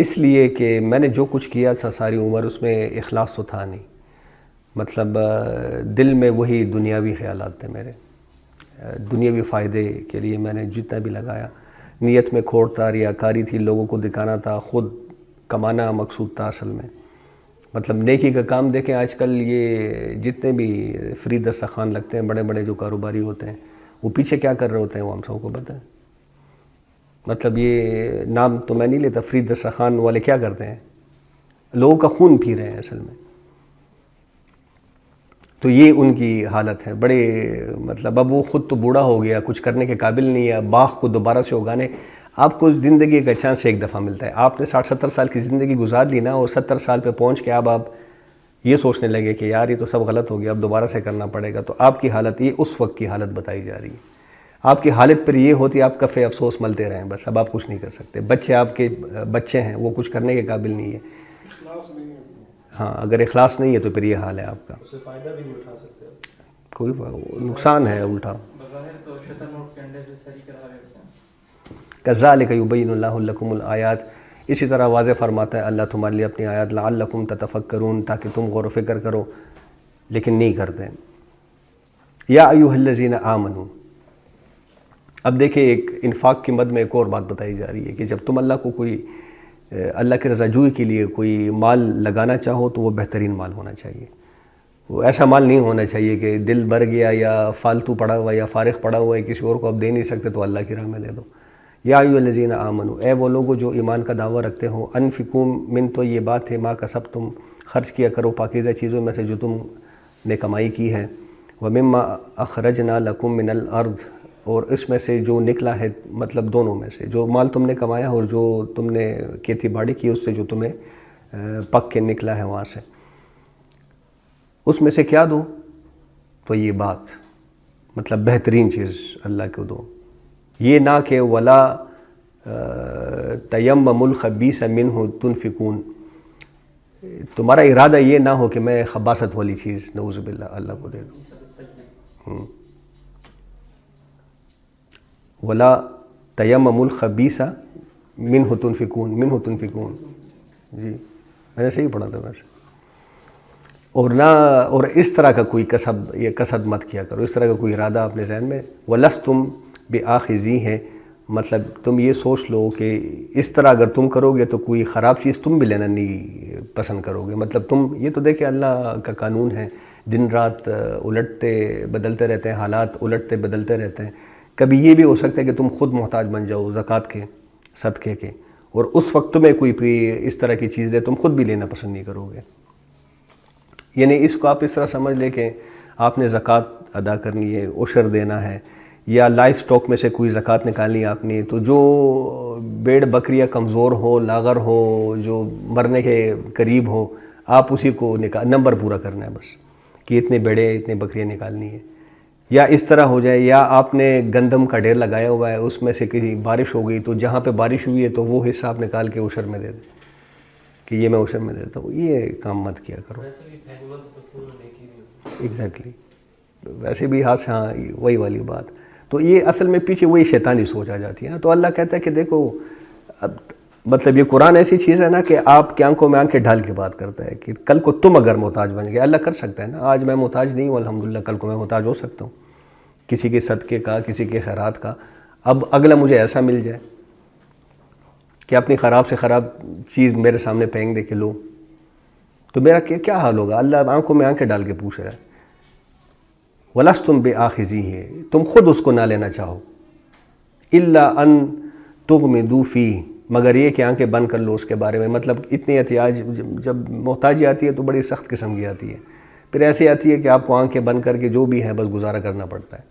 اس لیے کہ میں نے جو کچھ کیا تھا ساری عمر اس میں اخلاص تو تھا نہیں. مطلب دل میں وہی دنیاوی خیالات تھے میرے، دنیاوی فائدے کے لیے میں نے جتنا بھی لگایا. نیت میں کھوٹ تھا، ریاکاری تھی، لوگوں کو دکھانا تھا، خود کمانا مقصود تھا اصل میں. مطلب نیکی کا کام دیکھیں آج کل یہ جتنے بھی فری دسترخوان لگتے ہیں، بڑے بڑے جو کاروباری ہوتے ہیں، وہ پیچھے کیا کر رہے ہوتے ہیں وہ ہم سب کو پتہ ہے. مطلب یہ نام تو میں نہیں لیتا، فری دسترخوان والے کیا کرتے ہیں، لوگوں کا خون پی رہے ہیں اصل میں. تو یہ ان کی حالت ہے. بڑے مطلب اب وہ خود تو بوڑھا ہو گیا، کچھ کرنے کے قابل نہیں ہے. باغ کو دوبارہ سے اگانے، آپ کو زندگی کا چانس ایک دفعہ ملتا ہے. آپ نے 60-70 سال کی زندگی گزار لی نا، اور 70 سال پہ پہنچ کے اب آپ یہ سوچنے لگے کہ یار یہ تو سب غلط ہو گیا، اب دوبارہ سے کرنا پڑے گا. تو آپ کی حالت یہ اس وقت کی حالت بتائی جا رہی ہے. آپ کی حالت پر یہ ہوتی ہے آپ کفے افسوس ملتے رہیں بس، اب آپ کچھ نہیں کر سکتے. بچے آپ کے بچے ہیں، وہ کچھ کرنے کے قابل نہیں ہے. اخلاص نہیں ہے. ہاں اگر اخلاص نہیں ہے تو پھر یہ حال ہے آپ کا. اس سے فائدہ بھی نہیں اٹھا سکتے، کوئی نقصان ہے الٹا. بظاہر تو شتر نوٹ کے انڈے سے سری کرا رہے ہوتے ہیں. کذالک یبین اللہ لکم الآیات، اسی طرح واضح فرماتا ہے اللہ تمہارے لیے اپنی آیات، لعلکم تتفکرون، تاکہ تم غور و فکر کرو، لیکن نہیں کرتے. یا ایھا الذین آمنوا، اب دیکھیں ایک انفاق کی مد میں ایک اور بات بتائی جا رہی ہے کہ جب تم اللہ کو کوئی اللہ کے رضا جوئی کے لیے کوئی مال لگانا چاہو تو وہ بہترین مال ہونا چاہیے. ایسا مال نہیں ہونا چاہیے کہ دل بھر گیا یا فالتو پڑا ہوا یا فارغ پڑا ہوا ہے کسی اور کو اب دے نہیں سکتے تو اللہ کی راہ میں دے دو. یا ایھا الذین آمنو، اے وہ لوگوں جو ایمان کا دعویٰ رکھتے ہو، انفقوا من طیبات ما کسبتم، خرچ کیا کرو پاکیزہ چیزوں میں سے جو تم نے کمائی کی ہے، ومما اخرجنا لکم من الارض، اور اس میں سے جو نکلا ہے، مطلب دونوں میں سے جو مال تم نے کمایا اور جو تم نے کھیتی باڑی کی اس سے جو تمہیں پک کے نکلا ہے وہاں سے، اس میں سے کیا دو؟ تو یہ بات مطلب بہترین چیز اللہ کو دو. یہ نہ کہ ولا تیمموا الخبیث منہ تنفقون، تمہارا ارادہ یہ نہ ہو کہ میں خباثت والی چیز نعوذ باللہ اللہ کو دے دوں. ولا تیمموا الخبیث منہ تنفقون، جی میں نے صحیح پڑھا تھا ویسے. اور نہ اور اس طرح کا کوئی قصد مت کیا کرو، اس طرح کا کوئی ارادہ اپنے ذہن میں. وَلَسْتُمْ بِآخِذِيهِ ہے، مطلب تم یہ سوچ لو کہ اس طرح اگر تم کرو گے تو کوئی خراب چیز تم بھی لینا نہیں پسند کرو گے. مطلب تم یہ تو دیکھیں اللہ کا قانون ہے، دن رات الٹتے بدلتے رہتے ہیں، حالات الٹتے بدلتے رہتے ہیں. کبھی یہ بھی ہو سکتا ہے کہ تم خود محتاج بن جاؤ زکوٰۃ کے، صدقے کے، اور اس وقت تمہیں کوئی اس طرح کی چیز دے تم خود بھی لینا پسند نہیں کرو گے. یعنی اس کو آپ اس طرح سمجھ لیں کہ آپ نے زکوٰۃ ادا کرنی ہے، عشر دینا ہے، یا لائف سٹاک میں سے کوئی زکوٰۃ نکالنی ہے آپ نے، تو جو بیڑ بکریاں کمزور ہو، لاغر ہو، جو مرنے کے قریب ہو، آپ اسی کو نمبر پورا کرنا ہے بس کہ اتنے بیڑے اتنے بکریاں نکالنی ہے. یا اس طرح ہو جائے، یا آپ نے گندم کا ڈھیر لگایا ہوا ہے، اس میں سے کہیں بارش ہو گئی تو جہاں پہ بارش ہوئی ہے تو وہ حصہ آپ نکال کے عشر میں دے دیں کہ یہ میں عشر میں دیتا ہوں. یہ کام مت کیا کرو. ایگزیکٹلی، ویسے بھی ہاتھ سے ہاں وہی والی بات. تو یہ اصل میں پیچھے وہی شیطانی سوچ آ جاتی ہے نا. تو اللہ کہتا ہے کہ دیکھو اب مطلب یہ قرآن ایسی چیز ہے نا کہ آپ کی آنکھوں میں آنکھیں ڈھال کے بات کرتا ہے کہ کل کو تم اگر محتاج بن گئے، اللہ کر سکتا ہے نا. آج میں محتاج نہیں ہوں الحمدللہ، کل کو میں محتاج ہو سکتا ہوں کسی کے صدقے کا، کسی کے خیرات کا. اب اگلا مجھے ایسا مل جائے کہ اپنی خراب سے خراب چیز میرے سامنے پھینک دے کہ لو، تو میرا کیا حال ہوگا؟ اللہ آنکھوں میں آنکھیں ڈال کے پوچھ رہا ہے. وَلَسْتُمْ بِآخِذِيهِ، تم خود اس کو نہ لینا چاہو. إِلَّا أَن تُغْمِضُوا فِيهِ، مگر یہ کہ آنکھیں بند کر لو اس کے بارے میں. مطلب اتنی احتیاج، جب محتاجی آتی ہے تو بڑی سخت قسم کی آتی ہے، پھر ایسی آتی ہے کہ آپ کو آنکھیں بند کر کے جو بھی ہے بس گزارا کرنا پڑتا ہے.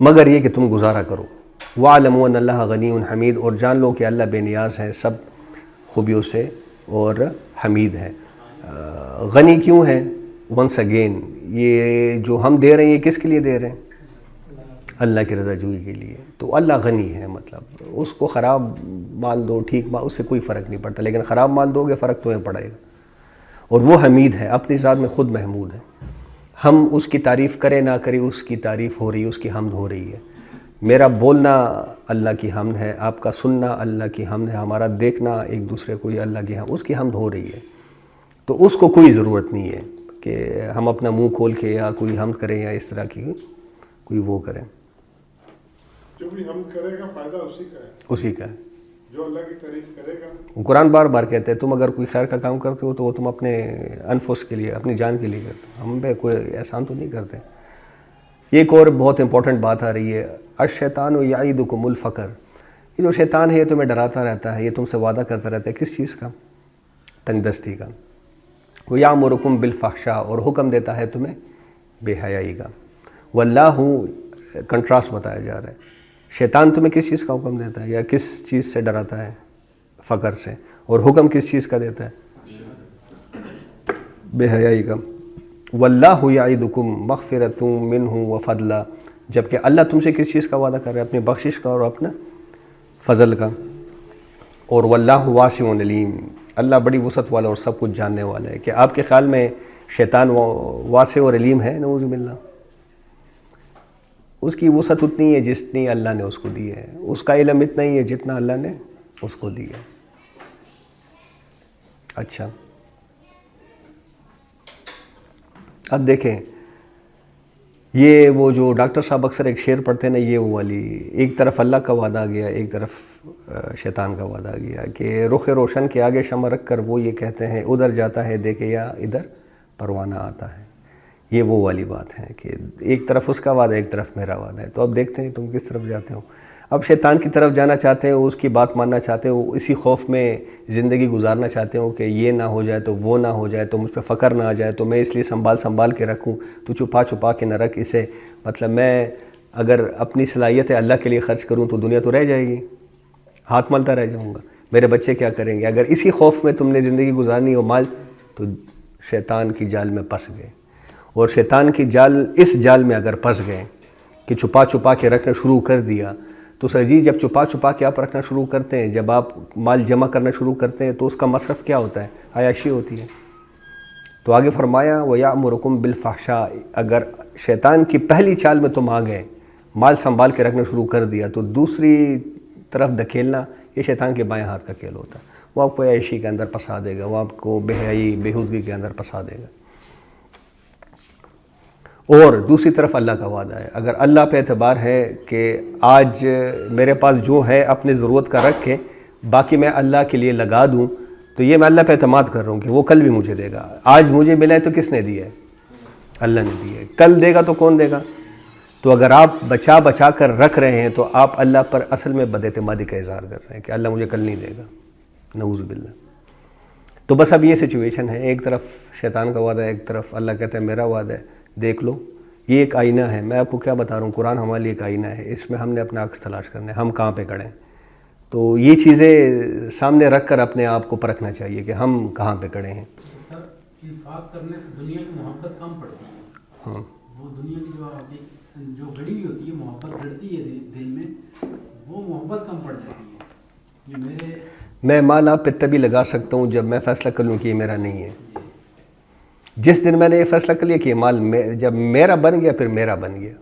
مگر یہ کہ تم گزارا کرو. وَاعْلَمُوا أَنَّ اللَّهَ غَنِيٌّ حَمِيدٌ، اور جان لو کہ اللہ بے نیاز ہے سب خوبیوں سے اور حمید ہے. غنی کیوں ہے؟ ونس اگین یہ جو ہم دے رہے ہیں یہ کس کے لیے دے رہے ہیں؟ اللہ کی رضا جوئی کے لیے. تو اللہ غنی ہے، مطلب اس کو خراب مال دو، ٹھیک مال، اس سے کوئی فرق نہیں پڑتا، لیکن خراب مال دو گے فرق تمہیں پڑے گا. اور وہ حمید ہے، اپنی ذات میں خود محمود ہے. ہم اس کی تعریف کریں نہ کریں، اس کی تعریف ہو رہی ہے، اس کی حمد ہو رہی ہے. میرا بولنا اللہ کی حمد ہے، آپ کا سننا اللہ کی حمد ہے، ہمارا دیکھنا ایک دوسرے کو یہ اللہ کی حمد، اس کی حمد ہو رہی ہے. تو اس کو کوئی ضرورت نہیں ہے کہ ہم اپنا منہ کھول کے یا کوئی حمد کریں یا اس طرح کی کوئی وہ کریں. جو بھی حمد کرے گا فائدہ اسی کا ہے، اسی کا ہے. جو اللہ کی تعریف کرے گا. قرآن بار بار کہتے ہیں تم اگر کوئی خیر کا کام کرتے ہو تو وہ تم اپنے انفس کے لیے، اپنی جان کے لیے کرتے ہو، ہم پہ کوئی احسان تو نہیں کرتے. ایک اور بہت امپورٹنٹ بات آ رہی ہے، الشیطان یعیدکم الفقر. یہ جو شیطان ہے یہ تمہیں ڈراتا رہتا ہے، یہ تم سے وعدہ کرتا رہتا ہے کس چیز کا؟ تنگ دستی کا. وَيَأْمُرُكُمْ بِالْفَحْشَاءِ، اور حکم دیتا ہے تمہیں بے حیائی کا. واللہ کنٹراسٹ بتایا جا رہا ہے. شیطان تمہیں کس چیز کا حکم دیتا ہے یا کس چیز سے ڈراتا ہے؟ فقر سے. اور حکم کس چیز کا دیتا ہے؟ بے حیائی کا. واللہ یعدکم مغفرۃ منہ وفضلا، جبکہ اللہ تم سے کس چیز کا وعدہ کر رہا ہے؟ اپنی بخشش کا اور اپنا فضل کا. اور واللہ واسع علیم، اللہ بڑی وسعت والا اور سب کچھ جاننے والا ہے. کہ آپ کے خیال میں شیطان واسع اور علیم ہے؟ نعوذ باللہ. اس کی وسعت اتنی ہے جتنی اللہ نے اس کو دی ہے، اس کا علم اتنا ہی ہے جتنا اللہ نے اس کو دی ہے. اچھا اب دیکھیں، یہ وہ جو ڈاکٹر صاحب اکثر ایک شعر پڑھتے ہیں نا، یہ وہ والی، ایک طرف اللہ کا وعدہ آ گیا، ایک طرف شیطان کا وعدہ آ گیا کہ رخ روشن کے آگے شمع رکھ کر وہ یہ کہتے ہیں ادھر جاتا ہے دیکھے یا ادھر پروانہ آتا ہے. یہ وہ والی بات ہے کہ ایک طرف اس کا وعدہ ایک طرف میرا وعدہ ہے. تو اب دیکھتے ہیں تم کس طرف جاتے ہو. اب شیطان کی طرف جانا چاہتے ہیں, اس کی بات ماننا چاہتے ہو, اسی خوف میں زندگی گزارنا چاہتے ہو کہ یہ نہ ہو جائے تو وہ نہ ہو جائے تو مجھ پہ فقر نہ آ جائے تو میں اس لیے سنبھال کے رکھوں, تو چھپا کے نہ رکھ اسے. مطلب میں اگر اپنی صلاحیت اللہ کے لیے خرچ کروں تو دنیا تو رہ جائے گی, ہاتھ ملتا رہ جاؤں گا, میرے بچے کیا کریں گے. اگر اسی خوف میں تم نے زندگی گزارنی ہو مال, تو شیطان کی جال میں پھنس گئے. اور شیطان کی جال, اس جال میں اگر پھنس گئے کہ چھپا کے رکھنا شروع کر دیا, تو سر جی جب چھپا کے آپ رکھنا شروع کرتے ہیں, جب آپ مال جمع کرنا شروع کرتے ہیں تو اس کا مصرف کیا ہوتا ہے؟ عیاشی ہوتی ہے. تو آگے فرمایا وَيَأْمُرُكُمْ بِالْفَحْشَاءِ, اگر شیطان کی پہلی چال میں تم آ گئے, مال سنبھال کے رکھنا شروع کر دیا, تو دوسری طرف دھکیلنا یہ شیطان کے بائیں ہاتھ کا کھیل ہوتا ہے. وہ آپ کو عیاشی کے اندر پھنسا دے گا, وہ آپ کو بے حیائی بےہودگی کے اندر پھنسا دے گا. اور دوسری طرف اللہ کا وعدہ ہے. اگر اللہ پہ اعتبار ہے کہ آج میرے پاس جو ہے اپنی ضرورت کا رکھ کے باقی میں اللہ کے لیے لگا دوں, تو یہ میں اللہ پہ اعتماد کر رہا ہوں کہ وہ کل بھی مجھے دے گا. آج مجھے ملا ہے تو کس نے دیا ہے؟ اللہ نے دیا ہے. کل دے گا تو کون دے گا؟ تو اگر آپ بچا کر رکھ رہے ہیں تو آپ اللہ پر اصل میں بد اعتمادی کا اظہار کر رہے ہیں کہ اللہ مجھے کل نہیں دے گا, نعوذ باللہ. تو بس اب یہ سچویشن ہے, ایک طرف شیطان کا وعدہ ہے, ایک طرف اللہ کہتا ہے میرا وعدہ ہے. دیکھ لو, یہ ایک آئینہ ہے. میں آپ کو کیا بتا رہا ہوں, قرآن ہمارے لیے ایک آئینہ ہے, اس میں ہم نے اپنا عکس تلاش کرنا ہے, ہم کہاں پہ کھڑے ہیں. تو یہ چیزیں سامنے رکھ کر اپنے آپ کو پرکھنا چاہیے کہ ہم کہاں پہ کھڑے ہیں. سر انفاق کرنے سے دنیا کی محبت کم پڑتی ہے. ہاں, وہ دنیا کی جو گڑی ہوئی ہوتی ہے, محبت گڑتی ہے دل میں, وہ محبت کم پڑ جاتی ہے. یہ میں مال آپ پہ تبھی لگا سکتا ہوں جب میں فیصلہ کر لوں کہ یہ میرا نہیں ہے. جس دن میں نے یہ فیصلہ کر لیا کہ یہ مال جب میرا بن گیا, پھر میرا بن گیا,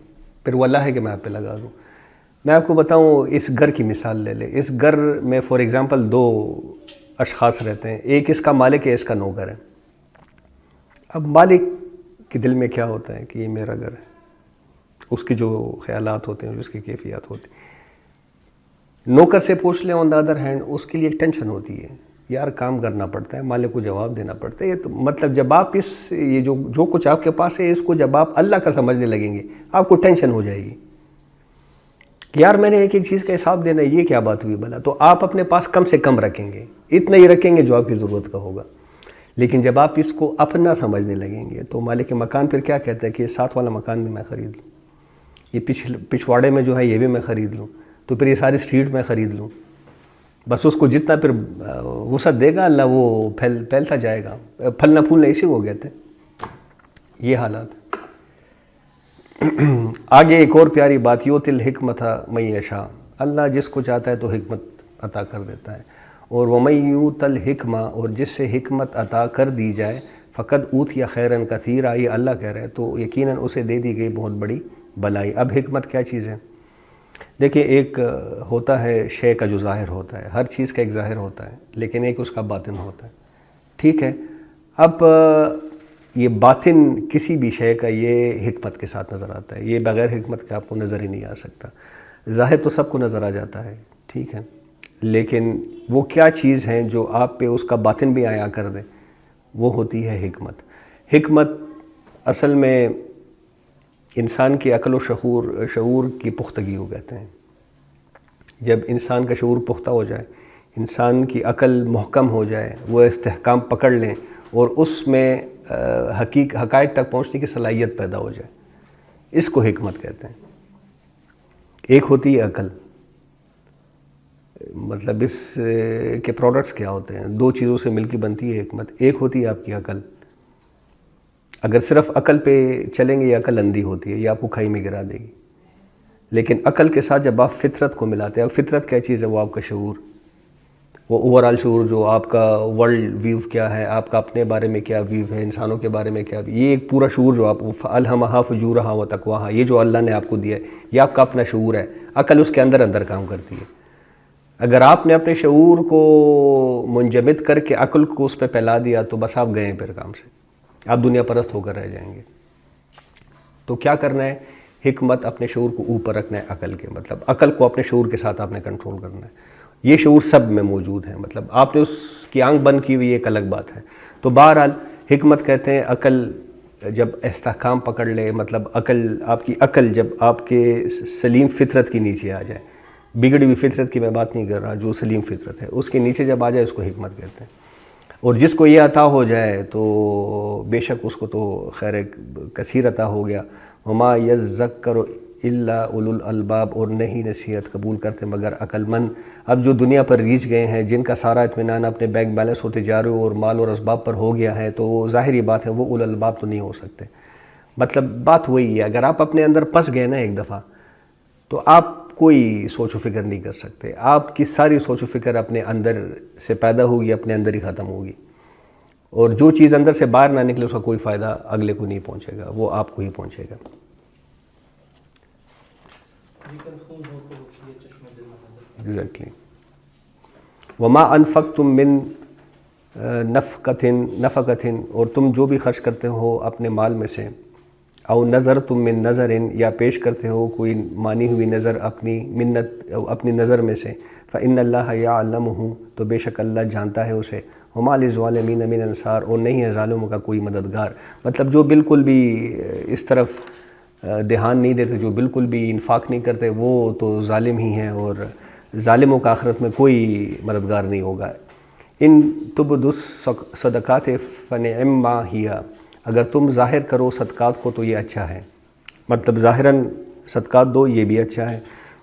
پھر وہ اللہ ہے کہ میں آپ پہ لگا دوں. میں آپ کو بتاؤں, اس گھر کی مثال لے لیں. اس گھر میں فار ایگزامپل 2 اشخاص رہتے ہیں, ایک اس کا مالک ہے, اس کا نوکر ہے. اب مالک کے دل میں کیا ہوتا ہے کہ یہ میرا گھر ہے, اس کے جو خیالات ہوتے ہیں, اس کی کیفیات ہوتی ہیں. نوکر سے پوچھ لیں آن دا ادر ہینڈ, اس کے لیے ایک ٹینشن ہوتی ہے, یار کام کرنا پڑتا ہے, مالک کو جواب دینا پڑتا ہے. یہ تو مطلب جب آپ یہ جو کچھ آپ کے پاس ہے, اس کو جب آپ اللہ کا سمجھنے لگیں گے, آپ کو ٹینشن ہو جائے گی کہ یار میں نے ایک چیز کا حساب دینا ہے, یہ کیا بات ہوئی بھلا. تو آپ اپنے پاس کم سے کم رکھیں گے, اتنا ہی رکھیں گے جو آپ کی ضرورت کا ہوگا. لیکن جب آپ اس کو اپنا سمجھنے لگیں گے, تو مالک مکان پھر کیا کہتا ہے کہ ساتھ والا مکان بھی میں خرید لوں, یہ پچھواڑے میں جو ہے یہ بھی میں خرید لوں, تو پھر یہ ساری اسٹریٹ میں خرید لوں. بس اس کو جتنا پھر وسعت دے گا اللہ, وہ پھیلتا جائے گا. پھلنا پھولنا اسی کو کہتے ہیں. یہ حالات ہیں. آگے ایک اور پیاری بات, یؤتی الحکمۃ من یشاء, اللہ جس کو چاہتا ہے تو حکمت عطا کر دیتا ہے. اور ومن یؤت الحکمہ, اور جس سے حکمت عطا کر دی جائے, فقد اوتی خیرا کثیرا, یہ اللہ کہہ رہے ہیں, تو یقیناً اسے دے دی گئی بہت بڑی بلائی. اب حکمت کیا چیز ہے؟ دیکھیں, ایک ہوتا ہے شے کا جو ظاہر ہوتا ہے, ہر چیز کا ایک ظاہر ہوتا ہے, لیکن ایک اس کا باطن ہوتا ہے. ٹھیک ہے, اب یہ باطن کسی بھی شے کا یہ حکمت کے ساتھ نظر آتا ہے, یہ بغیر حکمت کے آپ کو نظر ہی نہیں آ سکتا. ظاہر تو سب کو نظر آ جاتا ہے, ٹھیک ہے, لیکن وہ کیا چیز ہیں جو آپ پہ اس کا باطن بھی عیاں کر دے, وہ ہوتی ہے حکمت. حکمت اصل میں انسان کی عقل و شعور کی پختگی کو کہتے ہیں. جب انسان کا شعور پختہ ہو جائے, انسان کی عقل محکم ہو جائے, وہ استحکام پکڑ لیں, اور اس میں حقائق تک پہنچنے کی صلاحیت پیدا ہو جائے, اس کو حکمت کہتے ہیں. ایک ہوتی ہے عقل, مطلب اس کے پروڈکٹس کیا ہوتے ہیں, 2 چیزوں سے مل کے بنتی ہے حکمت. ایک ہوتی ہے آپ کی عقل, اگر صرف عقل پہ چلیں گے یہ عقل اندھی ہوتی ہے, یہ آپ کو کھائی میں گرا دے گی. لیکن عقل کے ساتھ جب آپ فطرت کو ملاتے ہیں, فطرت کیا چیز ہے؟ وہ آپ کا شعور, وہ اوورآل شعور, جو آپ کا ورلڈ ویو کیا ہے, آپ کا اپنے بارے میں کیا ویو ہے, انسانوں کے بارے میں کیا, یہ ایک پورا شعور جو آپ فَأَلْهَمَهَا فُجُورَهَا وَتَقْوَاهَا, یہ جو اللہ نے آپ کو دیا ہے, یہ آپ کا اپنا شعور ہے. عقل اس کے اندر کام کرتی ہے. اگر آپ نے اپنے شعور کو منجمد کر کے عقل کو اس پہ پھیلا دیا, تو بس آپ گئے ہیں پھر کام سے, آپ دنیا پرست ہو کر رہ جائیں گے. تو کیا کرنا ہے؟ حکمت اپنے شعور کو اوپر رکھنا ہے عقل کے, مطلب عقل کو اپنے شعور کے ساتھ آپ نے کنٹرول کرنا ہے. یہ شعور سب میں موجود ہے, مطلب آپ نے اس کی آنکھ بند کی ہوئی ایک الگ بات ہے. تو بہرحال حکمت کہتے ہیں عقل جب استحکام پکڑ لے، مطلب آپ کی عقل جب آپ کے سلیم فطرت کی نیچے آ جائے، بگڑی ہوئی فطرت کی میں بات نہیں کر رہا، جو سلیم فطرت ہے اس کے نیچے جب آ جائے اس کو حکمت کہتے ہیں. اور جس کو یہ عطا ہو جائے تو بے شک اس کو تو خیر کثیر عطا ہو گیا. وما یذکر الا اولو الالباب، اور نہیں نصیحت قبول کرتے مگر عقل مند. اب جو دنیا پر ریچھ گئے ہیں، جن کا سارا اطمینان اپنے بینک بیلنس و تجاروں اور مال اور اسباب پر ہو گیا ہے، تو وہ ظاہری بات ہے وہ اولو الالباب تو نہیں ہو سکتے. مطلب بات وہی ہے، اگر آپ اپنے اندر پس گئے نا ایک دفعہ تو آپ کوئی سوچ و فکر نہیں کر سکتے. آپ کی ساری سوچ و فکر اپنے اندر سے پیدا ہوگی، اپنے اندر ہی ختم ہوگی، اور جو چیز اندر سے باہر نہ نکلے اس کا کوئی فائدہ اگلے کو نہیں پہنچے گا، وہ آپ کو ہی پہنچے گا. ایگزیکٹلی. وما انفقتم من نفقۃ، اور تم جو بھی خرچ کرتے ہو اپنے مال میں سے، او نظرتم من نظر، یا پیش کرتے ہو کوئی مانی ہوئی نظر اپنی منت اپنی نظر میں سے، فإن اللہ یعلمہ، تو بے شک اللہ جانتا ہے اسے. وما للظالمین من انصار، اور نہیں ہے ظالموں کا کوئی مددگار. مطلب جو بالکل بھی اس طرف دھیان نہیں دیتے، جو بالکل بھی انفاق نہیں کرتے، وہ تو ظالم ہی ہیں، اور ظالموں کا آخرت میں کوئی مددگار نہیں ہوگا. ان تبدوا الصدقات فنعما ہی، اگر تم ظاہر کرو صدقات کو تو یہ اچھا ہے. مطلب ظاہراً صدقات دو، یہ بھی اچھا ہے.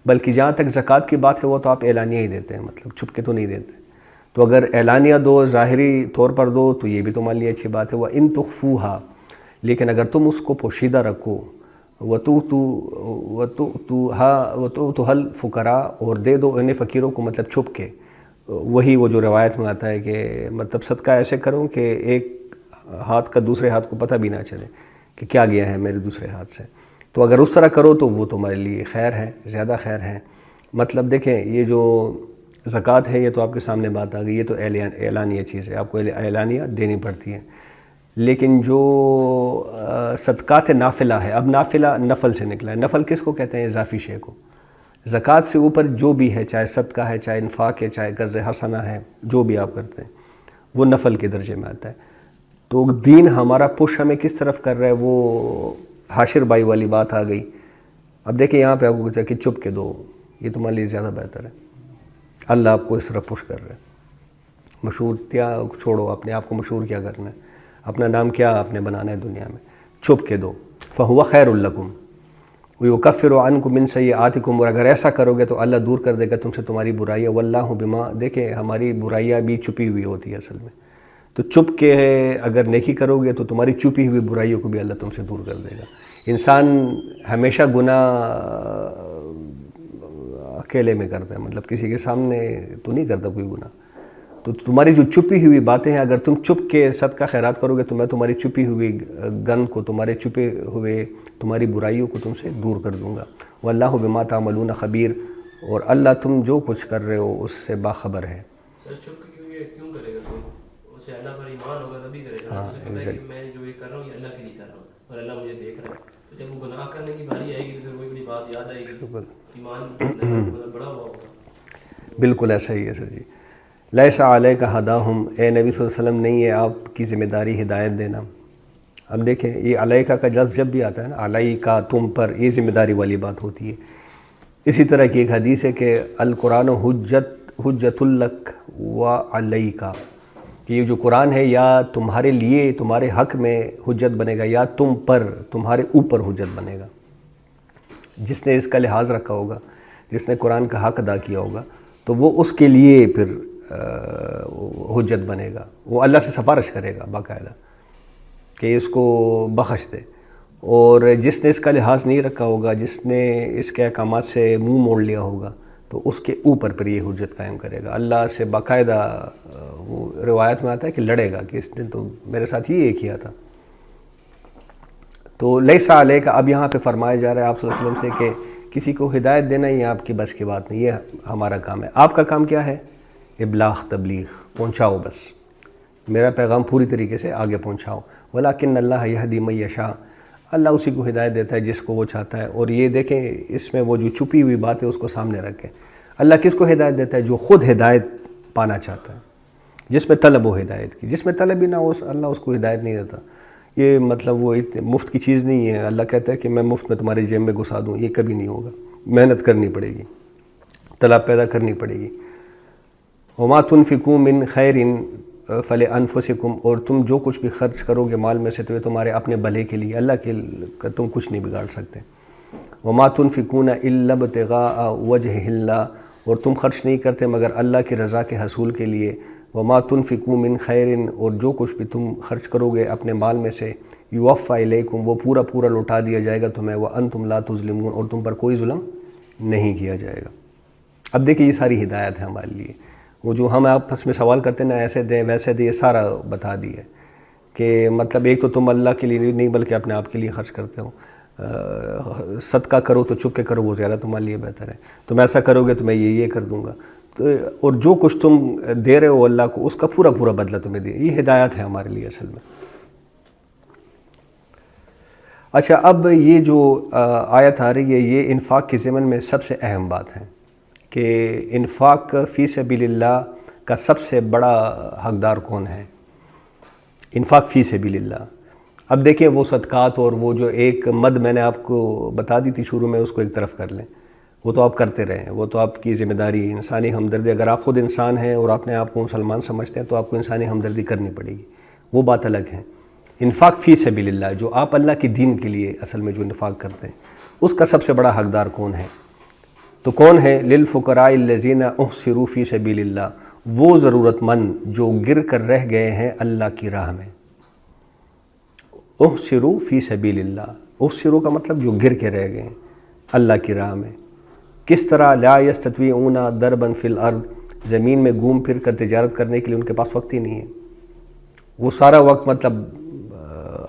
بلکہ جہاں تک زکوٰۃ کی بات ہے وہ تو آپ اعلانیہ ہی دیتے ہیں، مطلب چھپ کے تو نہیں دیتے. تو اگر اعلانیہ دو، ظاہری طور پر دو، تو یہ بھی تمہارے لیے اچھی بات ہے. وَإِن تُخْفُوهَا، لیکن اگر تم اس کو پوشیدہ رکھو، وَتُؤْتُوهَا الْفُقَرَاءَ، اور دے دو انہیں فقیروں کو، مطلب چھپ کے. وہی وہ جو روایت میں آتا ہے کہ مطلب صدقہ ایسے کرو کہ ایک ہاتھ کا دوسرے ہاتھ کو پتہ بھی نہ چلے کہ کیا گیا ہے میرے دوسرے ہاتھ سے. تو اگر اس طرح کرو تو وہ تمہارے لیے خیر ہے، زیادہ خیر ہے. مطلب دیکھیں یہ جو زکوٰۃ ہے یہ تو آپ کے سامنے بات آ گئی، یہ تو اعلانیہ چیز ہے، آپ کو اعلانیہ دینی پڑتی ہے. لیکن جو صدقات نافلہ ہے، اب نافلہ نفل سے نکلا ہے. نفل کس کو کہتے ہیں؟ اضافی شے کو. زکوٰۃ سے اوپر جو بھی ہے، چاہے صدقہ ہے، چاہے انفاق ہے، چاہے قرض حسنہ ہے، جو بھی آپ کرتے ہیں وہ نفل کے درجے میں آتا ہے. تو دین ہمارا پش ہمیں کس طرف کر رہا ہے، وہ حاشر بائی والی بات آ گئی. اب دیکھیں یہاں پہ آپ کو کہتا ہے کہ چھپ کے دو، یہ تمہارے لیے زیادہ بہتر ہے. اللہ آپ کو اس طرف پش کر رہا ہے. مشہور کیا چھوڑو، اپنے آپ کو مشہور کیا کرنا ہے، اپنا نام کیا آپ نے بنانا ہے دنیا میں. چھپ کے دو. فَهُوَ خَيْرٌ لَكُمْ وَيُكَفِّرُ عَنْكُم مِّن سَيِّئَاتِكُمْ، اور اگر ایسا کرو گے تو اللہ دور کر دے گا تم سے تمہاری برائیاں. وَاللَّهُ بِمَا، دیکھیں ہماری برائیاں بھی چھپی ہوئی ہوتی ہے اصل میں. تو چھپ کے اگر نیکی کرو گے تو تمہاری چھپی ہوئی برائیوں کو بھی اللہ تم سے دور کر دے گا. انسان ہمیشہ گناہ اکیلے میں کرتا ہے، مطلب کسی کے سامنے تو نہیں کرتا کوئی گناہ. تو تمہاری جو چھپی ہوئی باتیں ہیں، اگر تم چھپ کے صدقہ خیرات کرو گے تو میں تمہاری چھپی ہوئی گن کو، تمہارے چھپے ہوئے تمہاری برائیوں کو تم سے دور کر دوں گا. واللہ بما تعملون خبیر، اور اللہ تم جو کچھ کر رہے ہو اس سے باخبر ہے. سر چھپ کے کیوں کرے گا کوئی؟ اسے اللہ پر ایمان ہوگا تبھی کرے گا. اسے پتہ ہے کہ میں جو یہ کر رہا ہوں یہ اللہ کے لیے کر رہا ہوں اور اللہ مجھے دیکھ رہا ہے. تو جب وہ گناہ کرنے کی باری آئے گی تو پھر وہی بڑی بات یاد آئے گی. ایمان بڑا ہوا ہوگا. بالکل ایسا ہی ہے سر جی. لیس علیک ہداہم، اے نبی صلی اللہ علیہ وسلم نہیں ہے آپ کی ذمہ داری ہدایت دینا. اب دیکھیں یہ علیکہ کا لفظ جب بھی آتا ہے نا، علیکہ تم پر، یہ ذمہ داری والی بات ہوتی ہے. اسی طرح کی ایک حدیث ہے کہ القرآن حجت لک و علیکہ، کہ یہ جو قرآن ہے یا تمہارے لیے تمہارے حق میں حجت بنے گا یا تم پر تمہارے اوپر حجت بنے گا. جس نے اس کا لحاظ رکھا ہوگا، جس نے قرآن کا حق ادا کیا ہوگا، تو وہ اس کے لیے پھر حجت بنے گا. وہ اللہ سے سفارش کرے گا باقاعدہ کہ اس کو بخش دے. اور جس نے اس کا لحاظ نہیں رکھا ہوگا، جس نے اس کے احکامات سے منہ موڑ لیا ہوگا، تو اس کے اوپر پھر یہ حجت قائم کرے گا. اللہ سے باقاعدہ وہ روایت میں آتا ہے کہ لڑے گا کہ اس نے تو میرے ساتھ یہ کیا تھا. تو لیس علیک، اب یہاں پہ فرمایا جا رہا ہے آپ صلی اللہ علیہ وسلم سے کہ کسی کو ہدایت دینا یہ آپ کی بس کی بات نہیں، یہ ہمارا کام ہے. آپ کا کام کیا ہے؟ ابلاغ، تبلیغ، پہنچاؤ. بس میرا پیغام پوری طریقے سے آگے پہنچاؤ. ولیکن اللہ یہدی من یشاء، اللہ اسی کو ہدایت دیتا ہے جس کو وہ چاہتا ہے. اور یہ دیکھیں اس میں وہ جو چھپی ہوئی بات ہے اس کو سامنے رکھیں. اللہ کس کو ہدایت دیتا ہے؟ جو خود ہدایت پانا چاہتا ہے، جس میں طلب ہو ہدایت کی. جس میں طلب ہی نہ ہو اللہ اس کو ہدایت نہیں دیتا. یہ مطلب وہ مفت کی چیز نہیں ہے. اللہ کہتا ہے کہ میں مفت میں تمہاری جیب میں گھسا دوں, یہ کبھی نہیں ہوگا. محنت کرنی پڑے گی, طلب پیدا کرنی پڑے گی. وما تنفقوا من خیر فلانفسکم, اور تم جو کچھ بھی خرچ کرو گے مال میں سے تو یہ تمہارے اپنے بھلے کے لیے, اللہ کے تم کچھ نہیں بگاڑ سکتے. وما تنفقون الا ابتغاء وجہ اللہ, اور تم خرچ نہیں کرتے مگر اللہ کی رضا کے حصول کے لیے. وما تنفقوا من خیر, اور جو کچھ بھی تم خرچ کرو گے اپنے مال میں سے, یوفی الیکم, وہ پورا پورا لوٹا دیا جائے گا تمہیں. وانتم لا تظلمون, اور تم پر کوئی ظلم نہیں کیا جائے گا. اب دیکھیں یہ ساری ہدایت ہے ہمارے لیے. وہ جو ہم آپس میں سوال کرتے ہیں نا ایسے دیں ویسے دیں, یہ سارا بتا دیا کہ مطلب ایک تو تم اللہ کے لیے نہیں بلکہ اپنے آپ کے لیے خرچ کرتے ہو. صدقہ کرو تو چھپ کے کرو, وہ زیادہ تمہارے لیے بہتر ہے. تم ایسا کرو گے تو میں یہ کر دوں گا. تو اور جو کچھ تم دے رہے ہو اللہ کو اس کا پورا پورا بدلہ تمہیں دے. یہ ہدایت ہے ہمارے لیے اصل میں. اچھا, اب یہ جو آیت آ رہی ہے یہ انفاق کے ضمن میں سب سے اہم بات ہے کہ انفاق فی سبیل اللہ کا سب سے بڑا حقدار کون ہے. انفاق فی سبیل اللہ. اب دیکھیں وہ صدقات اور وہ جو ایک مد میں نے آپ کو بتا دی تھی شروع میں, اس کو ایک طرف کر لیں. وہ تو آپ کرتے رہیں, وہ تو آپ کی ذمہ داری ہے, انسانی ہمدردی. اگر آپ خود انسان ہیں اور اپنے آپ کو مسلمان سمجھتے ہیں تو آپ کو انسانی ہمدردی کرنی پڑے گی, وہ بات الگ ہے. انفاق فی سبیل اللہ, جو آپ اللہ کے دین کے لیے اصل میں جو انفاق کرتے ہیں, اس کا سب سے بڑا حقدار کون ہے؟ تو کون ہے؟ للفقراء الذین احصروا فی سبیل اللہ, وہ ضرورت مند جو گر کر رہ گئے ہیں اللہ کی راہ میں. احصروا فی سبیل اللہ, احصروا کا مطلب جو گر کے رہ گئے ہیں اللہ کی راہ میں. کس طرح؟ لا یستطیعون ضربا فی الارض, زمین میں گھوم پھر کر تجارت کرنے کے لیے ان کے پاس وقت ہی نہیں ہے. وہ سارا وقت مطلب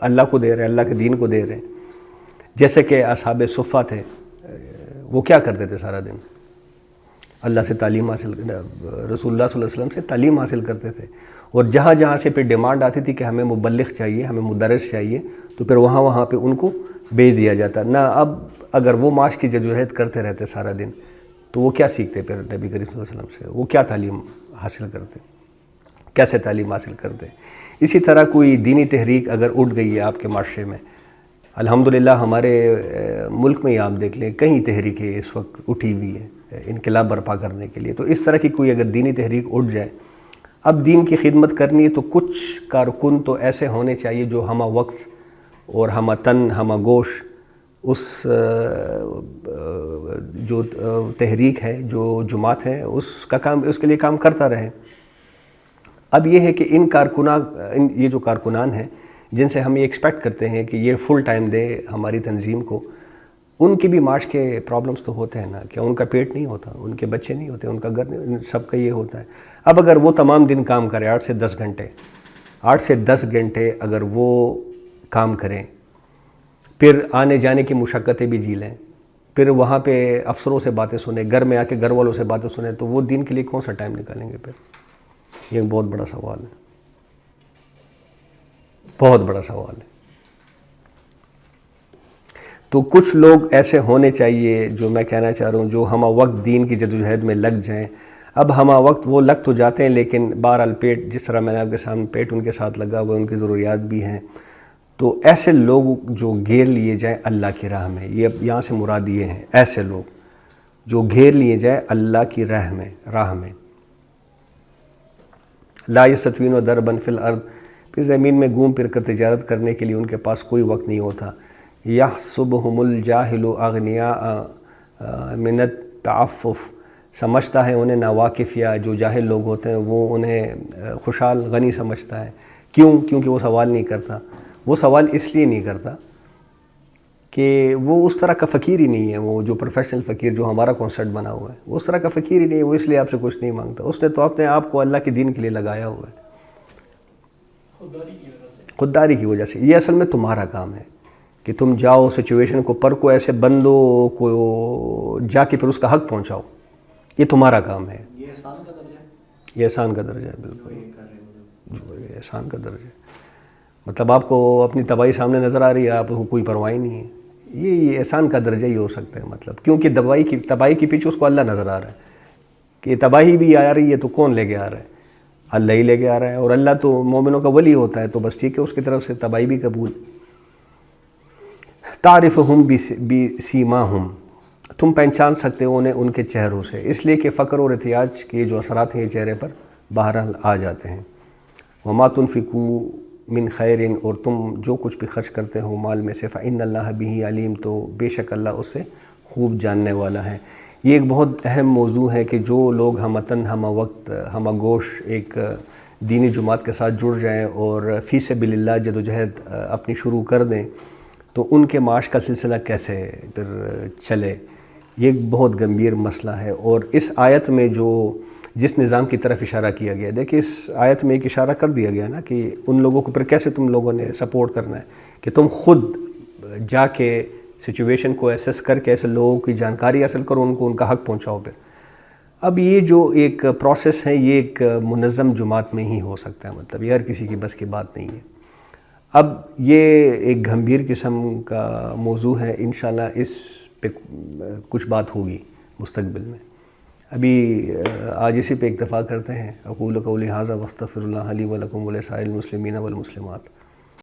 اللہ کو دے رہے ہیں, اللہ کے دین کو دے رہے ہیں. جیسے کہ اصحاب صفہ تھے, وہ کیا کرتے تھے سارا دن؟ اللہ سے تعلیم حاصل, رسول اللہ صلی اللہ علیہ وسلم سے تعلیم حاصل کرتے تھے. اور جہاں جہاں سے پھر ڈیمانڈ آتی تھی کہ ہمیں مبلغ چاہیے, ہمیں مدرس چاہیے, تو پھر وہاں پہ ان کو بھیج دیا جاتا. نہ اب اگر وہ معاش کی جدوجہد کرتے رہتے سارا دن تو وہ کیا سیکھتے پھر نبی کریم صلی اللہ علیہ وسلم سے؟ وہ کیا تعلیم حاصل کرتے, کیسے تعلیم حاصل کرتے؟ اسی طرح کوئی دینی تحریک اگر اٹھ گئی ہے آپ کے معاشرے میں, الحمدللہ ہمارے ملک میں ہی آپ دیکھ لیں کہیں تحریکیں اس وقت اٹھی ہوئی ہیں انقلاب برپا کرنے کے لیے. تو اس طرح کی کوئی اگر دینی تحریک اٹھ جائے, اب دین کی خدمت کرنی ہے تو کچھ کارکن تو ایسے ہونے چاہیے جو ہمہ وقت اور ہمہ تن ہمہ گوش اس جو تحریک ہے, جو جماعت ہے, اس کا کام, اس کے لیے کام کرتا رہے. اب یہ ہے کہ یہ جو کارکنان ہیں جن سے ہم یہ ایکسپیکٹ کرتے ہیں کہ یہ فل ٹائم دے ہماری تنظیم کو, ان کی بھی معاش کے پرابلمز تو ہوتے ہیں نا. کیا ان کا پیٹ نہیں ہوتا, ان کے بچے نہیں ہوتے, ان کا گھر نہیں, سب کا یہ ہوتا ہے. اب اگر وہ تمام دن کام کرے 8 سے 10 گھنٹے اگر وہ کام کریں, پھر آنے جانے کی مشقتیں بھی جی لیں, پھر وہاں پہ افسروں سے باتیں سنیں, گھر میں آ کے گھر والوں سے باتیں سنیں, تو وہ دین کے لیے کون سا ٹائم نکالیں گے؟ پھر یہ ایک بہت بڑا سوال ہے, بہت بڑا سوال ہے. تو کچھ لوگ ایسے ہونے چاہیے جو میں کہنا چاہ رہا ہوں جو ہمہ وقت دین کی جدوجہد میں لگ جائیں. اب ہمہ وقت وہ لگ تو جاتے ہیں لیکن بہرحال پیٹ, جس طرح میں نے آپ کے سامنے پیٹ ان کے ساتھ لگا ہوا, ان کی ضروریات بھی ہیں. تو ایسے لوگ جو گھیر لیے جائیں اللہ کی راہ میں, یہ یہاں سے مراد یہ ہیں, ایسے لوگ جو گھیر لیے جائیں اللہ کی راہ میں. لا یستطیعون ضربا فی الارض, پھر زمین میں گھوم پھر کر تجارت کرنے کے لیے ان کے پاس کوئی وقت نہیں ہوتا. یحسبہم الجاہل اغنیاء من التعفف, سمجھتا ہے انہیں ناواقف یا جو جاہل لوگ ہوتے ہیں وہ انہیں خوشحال غنی سمجھتا ہے. کیوں؟ کیونکہ وہ سوال نہیں کرتا. وہ سوال اس لیے نہیں کرتا کہ وہ اس طرح کا فقیر ہی نہیں ہے. وہ جو پروفیشنل فقیر جو ہمارا کانسیپٹ بنا ہوا ہے, وہ اس طرح کا فقیر ہی نہیں ہے. وہ اس لیے آپ سے کچھ نہیں مانگتا. اس نے تو اپنے آپ کو اللہ کے دین کے لیے لگایا ہوا ہے, خودداری کی وجہ سے. یہ اصل میں تمہارا کام ہے کہ تم جاؤ سچویشن کو پرکھو, ایسے بندوں کو جا کے پھر اس کا حق پہنچاؤ. یہ تمہارا کام ہے. یہ احسان کا درجہ ہے. یہ احسان کا درجہ ہے, بالکل یہ احسان کا درجہ ہے. مطلب آپ کو اپنی تباہی سامنے نظر آ رہی ہے, آپ کو کوئی پرواہ نہیں ہے, یہ احسان کا درجہ ہی ہو سکتا ہے. مطلب کیونکہ تباہی کے پیچھے اس کو اللہ نظر آ رہا ہے کہ تباہی بھی آ رہی ہے تو کون لے کے آ رہا ہے. اللہ ہی لے کے آ رہا ہے، اور اللہ تو مومنوں کا ولی ہوتا ہے، تو بس ٹھیک ہے، اس کی طرف سے تباہی بھی قبول۔ تعرفہم بسیماہم، تم پہچان سکتے ہو انہیں ان کے چہروں سے، اس لیے کہ فقر اور احتیاج کے جو اثرات ہیں یہ چہرے پر بہرحال آ جاتے ہیں۔ وما تنفقوا من خیر، اور تم جو کچھ بھی خرچ کرتے ہو مال میں سے، فإن اللہ بہ علیم، تو بے شک اللہ اس سے خوب جاننے والا ہے۔ یہ ایک بہت اہم موضوع ہے کہ جو لوگ ہمتاً ہمہ وقت ہمہ گوش ایک دینی جماعت کے ساتھ جڑ جائیں اور فی سبیل اللہ جدوجہد اپنی شروع کر دیں، تو ان کے معاش کا سلسلہ کیسے پھر چلے، یہ ایک بہت گمبھیر مسئلہ ہے۔ اور اس آیت میں جس نظام کی طرف اشارہ کیا گیا، دیکھیں اس آیت میں ایک اشارہ کر دیا گیا نا کہ ان لوگوں کو پھر کیسے تم لوگوں نے سپورٹ کرنا ہے، کہ تم خود جا کے سچویشن کو ایسیس کر کے ایسے لوگوں کی جانکاری حاصل کرو، ان کو ان کا حق پہنچاؤ۔ پھر اب یہ جو ایک پروسیس ہے یہ ایک منظم جماعت میں ہی ہو سکتا ہے، مطلب یہ ہر کسی کی بس کی بات نہیں ہے۔ اب یہ ایک گھمبیر قسم کا موضوع ہے، انشاءاللہ اس پہ کچھ بات ہوگی مستقبل میں۔ ابھی آج اسی پہ اکتفا کرتے ہیں۔ اقول قولی ھذا واستغفر اللہ لی ولکم ولسائر المسلمین والمسلمات۔